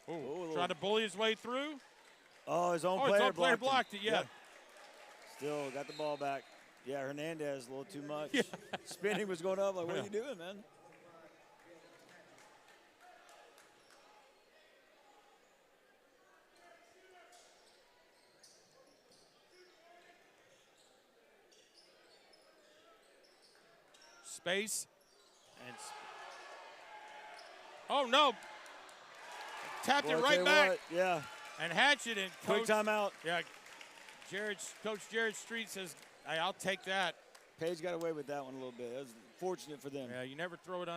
Oh, trying to bully his way through. Oh, his own player blocked it, yeah. Still got the ball back. Yeah, Hernandez a little too much. Yeah. Spinning was going up. Like, what are you doing, man? Space. Oh, no. Tapped it right back. What, yeah. And Hatchet and quick timeout. Yeah. Coach Jared Street says, hey, I'll take that. Page got away with that one a little bit. That was fortunate for them. Yeah, you never throw it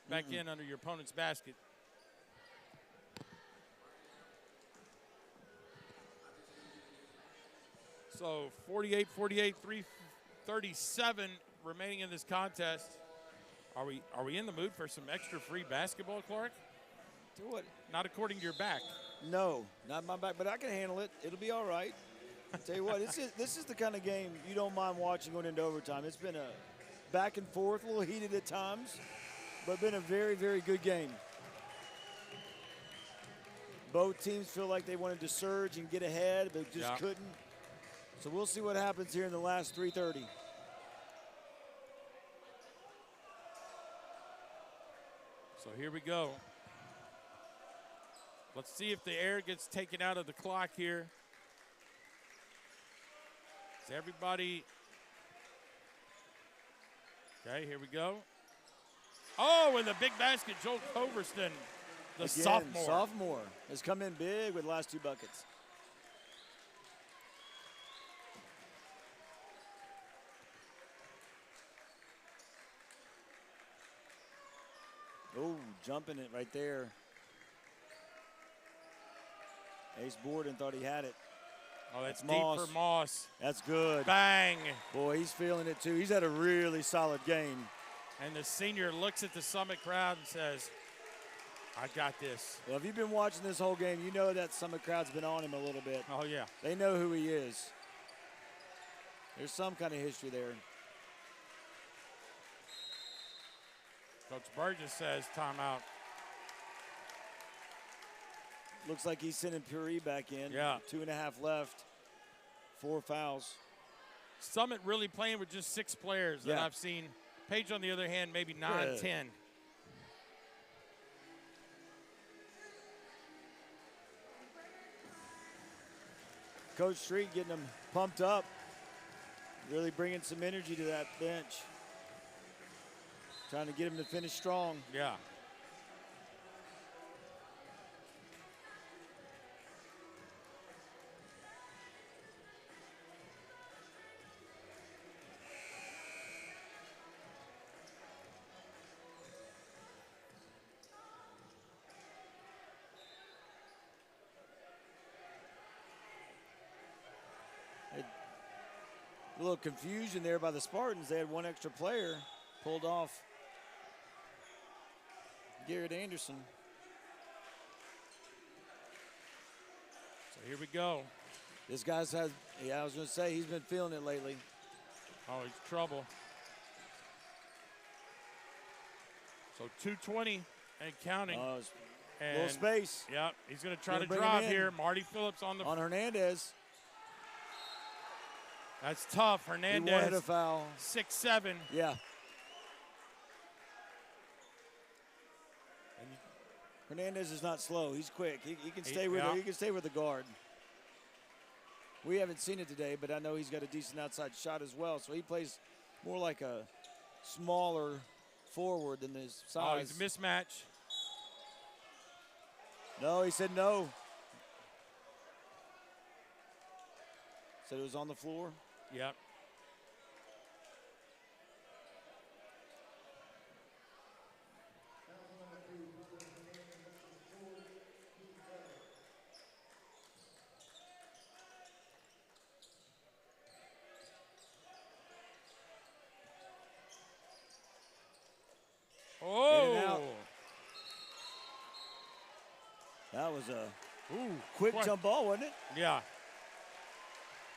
back in under your opponent's basket. So 48-48, 3:37 remaining in this contest. Are we in the mood for some extra free basketball, Clarke? Do what? Not according to your back. No, not my back, but I can handle it. It'll be all right. I'll tell you what, this is the kind of game you don't mind watching going into overtime. It's been a back and forth, a little heated at times, but been a very, very good game. Both teams feel like they wanted to surge and get ahead, but just couldn't. So we'll see what happens here in the last 3:30. So here we go. Let's see if the air gets taken out of the clock here. Is everybody? Okay, here we go. Oh, and the big basket, Joel Culverston, the sophomore. Sophomore has come in big with the last 2 buckets. Oh, jumping it right there. Ace Borden thought he had it. Oh, that's deep Moss. for Moss. That's good. Bang. Boy, he's feeling it too. He's had a really solid game. And the senior looks at the Summit crowd and says, I got this. Well, if you've been watching this whole game, you know that Summit crowd's been on him a little bit. Oh, yeah. They know who he is. There's some kind of history there. Coach Burgess says timeout. Looks like he's sending Puri back in. Yeah. 2.5 left. 4 fouls. Summit really playing with just 6 players that I've seen. Page, on the other hand, maybe 9, 10. Coach Street getting them pumped up. Really bringing some energy to that bench. Trying to get him to finish strong. Yeah. A little confusion there by the Spartans. They had one extra player pulled off. Garrett Anderson. So here we go. This guy's had, I was going to say, he's been feeling it lately. Oh, he's trouble. So 2:20 and counting. A little space. Yeah, he's going to try to drive here. Marty Phillips on Hernandez. That's tough. Hernandez. He wanted a foul. 6'7". Yeah. Hernandez is not slow. He's quick. He can stay with he can stay with the guard. We haven't seen it today, but I know he's got a decent outside shot as well. So he plays more like a smaller forward than his size. Oh, he's a mismatch. No, he said no. Said it was on the floor. Yep. Oh! That was a quick jump ball, wasn't it? Yeah.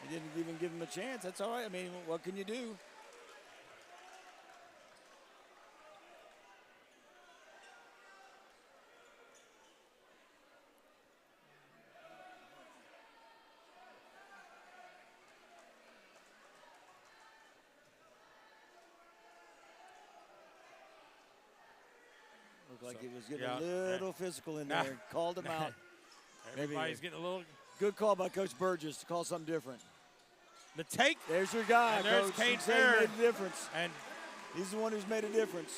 He didn't even give him a chance. That's all right. I mean, what can you do? Looked like he was getting a little physical in there. Called him out. Everybody's getting a little. Good call by Coach Burgess to call something different. The take. There's your guy, and there's Coach. Kate He made a difference. And he's the one who's made a difference.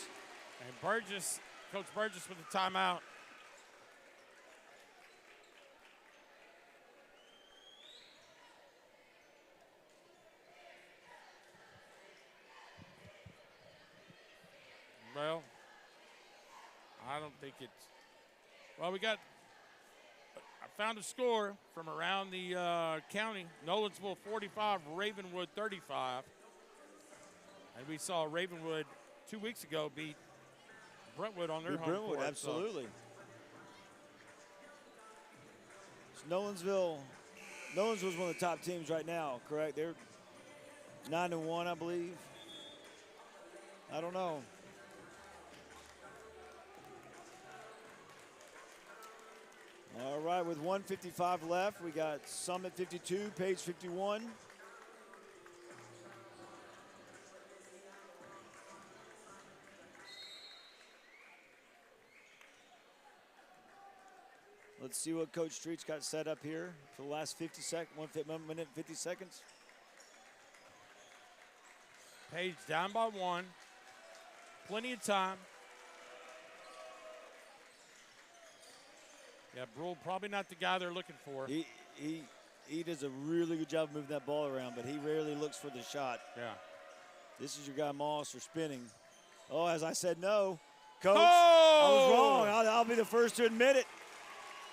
And Burgess, Coach Burgess with the timeout. Well, I don't think it's. Well, we got. I found a score from around the county. Nolensville 45, Ravenwood 35. And we saw Ravenwood 2 weeks ago beat Brentwood on their home court. Absolutely. So Nolensville was one of the top teams right now, correct? They're 9-1, I believe. I don't know. All right, with 1:55 left, we got Summit 52, Page 51. Let's see what Coach Street's got set up here for the last 1 minute and 50 seconds. Page down by 1. Plenty of time. Yeah, Brule probably not the guy they're looking for. He does a really good job of moving that ball around, but he rarely looks for the shot. Yeah. This is your guy Moss for spinning. Oh, as I said, no. Coach, I was wrong. I'll be the first to admit it.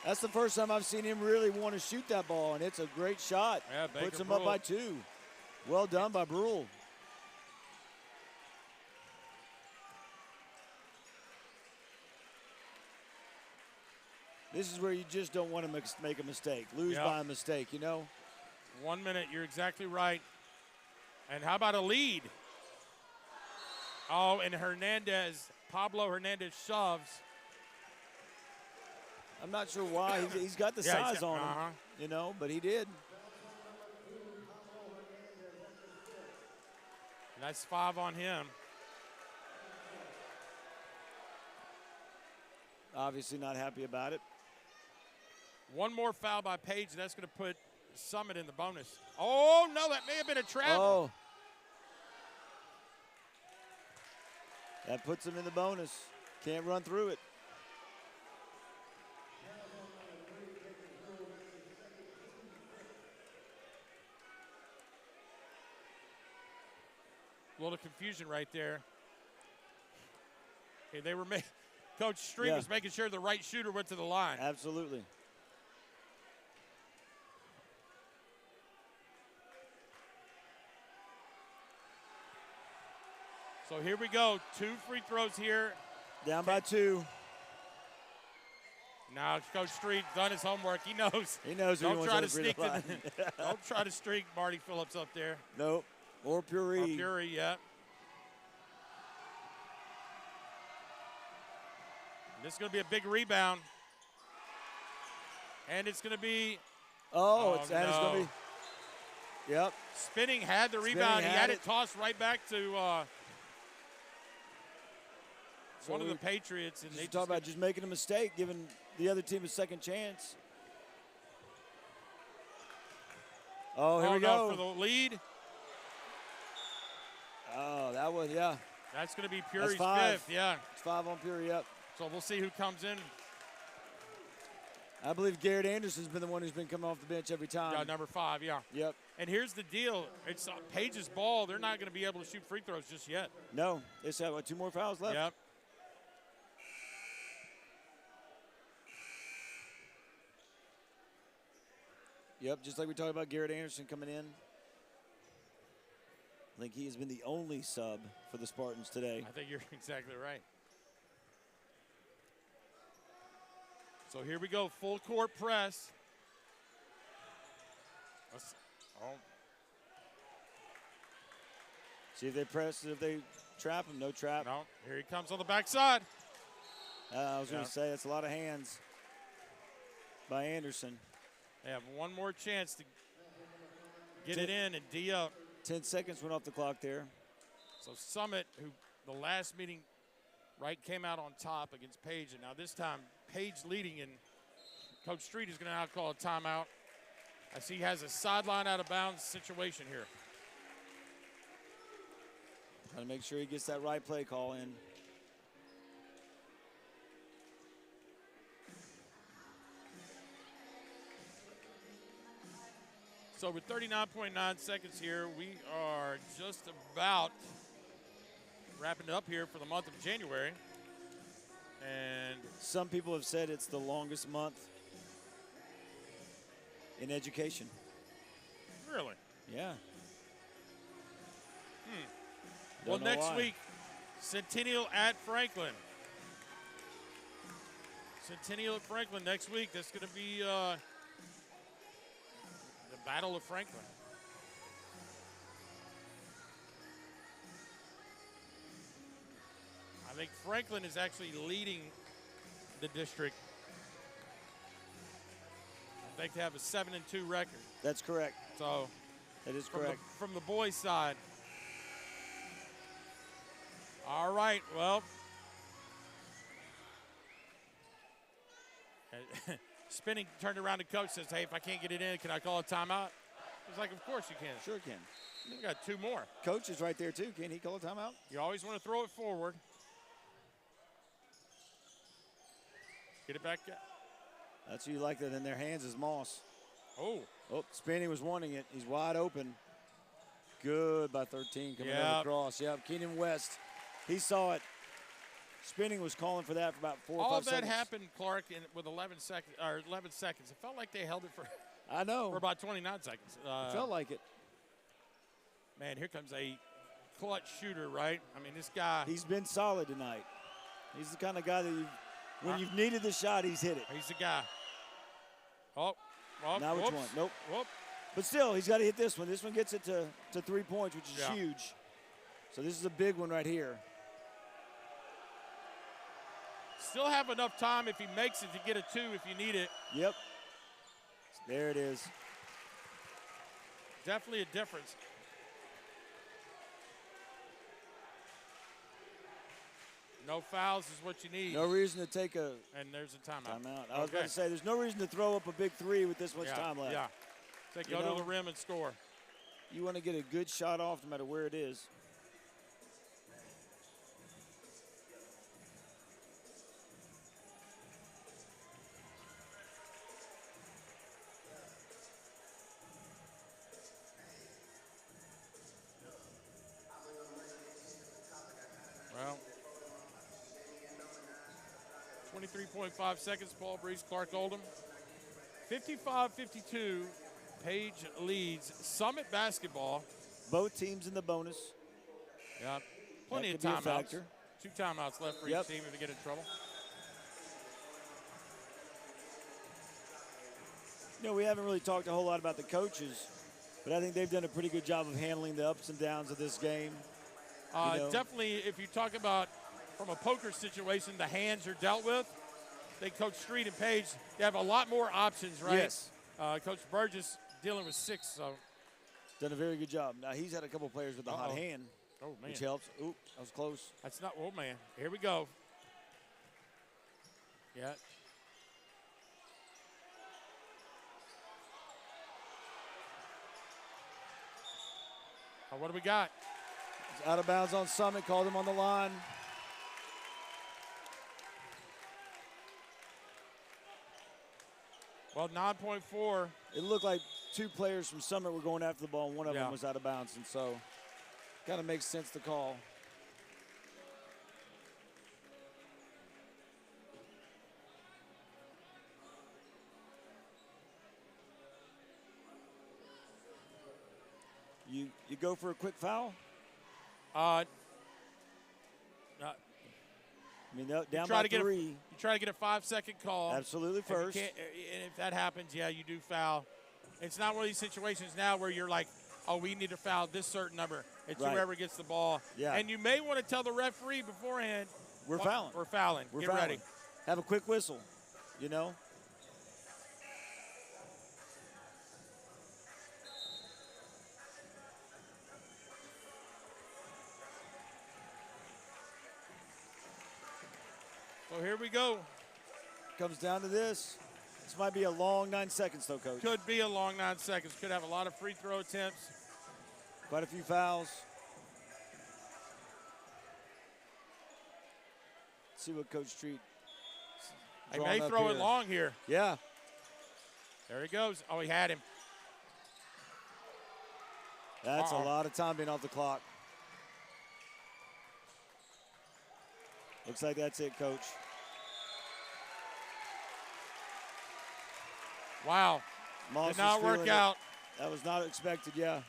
That's the first time I've seen him really want to shoot that ball, and it's a great shot. Yeah, Puts him up by 2. Well done by Brule. This is where you just don't want to make a mistake, lose by a mistake, you know? 1 minute, you're exactly right. And how about a lead? Oh, and Pablo Hernandez shoves. I'm not sure why. He's got the size on him, you know, but he did. That's 5 on him. Obviously not happy about it. One more foul by Page, and that's going to put Summit in the bonus. Oh, no, that may have been a travel. Oh. That puts him in the bonus. Can't run through it. A little confusion right there. Okay, they were Coach Street was making sure the right shooter went to the line. Absolutely. So here we go. 2 free throws here. Down by 2. Now Coach Street done his homework. He knows. He knows. Don't try to sneak. Don't try to streak Marty Phillips up there. Nope. Or Puri. Or Puri, yeah. This is going to be a big rebound. And it's going to be. It's going to be. Yep. Spinning had the rebound. He had it tossed right back to one of the Patriots. And they talk about just making a mistake, giving the other team a second chance. Oh, here we go. For the lead. Oh, that was, yeah. That's going to be Puri's 5th. Yeah. It's 5 on Puri, yep. So we'll see who comes in. I believe Garrett Anderson's been the one who's been coming off the bench every time. Yeah, number 5, yeah. Yep. And here's the deal. It's Page's ball. They're not going to be able to shoot free throws just yet. No. They just have, 2 more fouls left? Yep. Yep, just like we talked about Garrett Anderson coming in. I think he has been the only sub for the Spartans today. I think you're exactly right. So here we go, full court press. See if they press, if they trap him. No trap. No, here he comes on the backside. I was going to say, that's a lot of hands by Anderson. They have one more chance to get it in and D up. 10 seconds went off the clock there. So Summit, who the last meeting, came out on top against Page. And now this time, Page leading, and Coach Street is going to now call a timeout as he has a sideline out of bounds situation here. Trying to make sure he gets that right play call in. So with 39.9 seconds here, we are just about wrapping it up here for the month of January. And some people have said it's the longest month in education. Really? Yeah. Well, next week, Centennial at Franklin. Centennial at Franklin next week. That's going to be the Battle of Franklin. I think Franklin is actually leading the district. I think they have a 7-2 record. That's correct. So that is correct. From the boys' side. All right, well. Spinning turned around to coach, says, hey, if I can't get it in, can I call a timeout? He's like, of course you can. Sure can. We've got 2 more. Coach is right there, too. Can he call a timeout? You always want to throw it forward. Get it back. That's who you like that in their hands is Moss. Oh, Spanny was wanting it. He's wide open. Good by 13 coming over across. Yep, Keenan West. He saw it. Spinning was calling for that for about 4 or 5 All seconds. that happened, Clarke, with 11 seconds or 11 seconds. It felt like they held it for I know. for about 29 seconds. It felt like it. Man, here comes a clutch shooter, right? I mean, this guy. He's been solid tonight. He's the kind of guy that when you've needed the shot, he's hit it. He's the guy. Oh, now which one? Nope. Whoop. But still, he's got to hit this one. This one gets it to 3 points, which is huge. So this is a big one right here. Still have enough time if he makes it to get a 2 if you need it. Yep. There it is. Definitely a difference. No fouls is what you need. No reason to take a and there's a timeout. I was about to say, there's no reason to throw up a big 3 with this much time left. Yeah. Go to the rim and score. You want to get a good shot off no matter where it is. Well, 23.5 seconds, Paul Breece, Clarke, Oldham. 55-52, Page leads Summit basketball. Both teams in the bonus. Yeah, plenty of That could be a timeouts. factor. 2 timeouts left for each team if they get in trouble. You know, we haven't really talked a whole lot about the coaches, but I think they've done a pretty good job of handling the ups and downs of this game. Definitely, if you talk about from a poker situation, the hands are dealt with. They coach Street and Page. They have a lot more options, right? Yes. Coach Burgess dealing with 6, so. Done a very good job. Now, he's had a couple players with a hot hand, which helps. Oop, that was close. That's not, oh, man. Here we go. Yeah. Oh, what do we got? It's out of bounds on Summit, called him on the line. Well, 9.4. It looked like 2 players from Summit were going after the ball, and one of them was out of bounds, and so kind of makes sense to call. You go for a quick foul? I mean, down by 3. You try to get a 5-second call. Absolutely first. And if that happens, yeah, you do foul. It's not one of these situations now where you're like, oh, we need to foul this certain number. It's whoever gets the ball. Yeah. And you may want to tell the referee beforehand. We're fouling. We're fouling. Get ready. Have a quick whistle, you know? So here we go. Comes down to this. This might be a long 9 seconds, though, Coach. Could be a long 9 seconds. Could have a lot of free throw attempts. Quite a few fouls. Let's see what Coach Street. He may throw it long here. Yeah. There he goes. Oh, he had him. That's a lot of time being off the clock. Looks like that's it, Coach. Wow. Moss did not work out. That was not expected, yeah.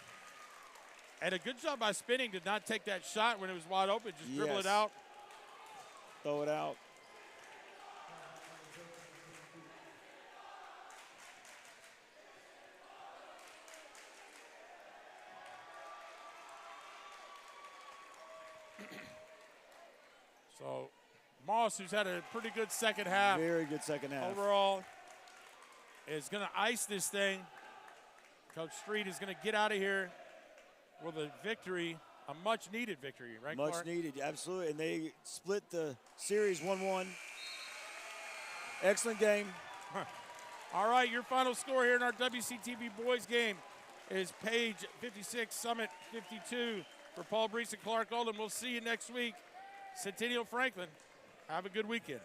And a good job by Spinning to not take that shot when it was wide open. Just dribble it out. Throw it out. So Moss, who's had a pretty good second half. Very good second half. Overall, is going to ice this thing. Coach Street is going to get out of here with a victory, a much-needed victory, right, Much Clarke? needed, absolutely. And they split the series 1-1. Excellent game. All right, your final score here in our WCTV boys game is Page 56, Summit 52. For Paul Breece and Clarke Oldham, we'll see you next week. Centennial Franklin, have a good weekend.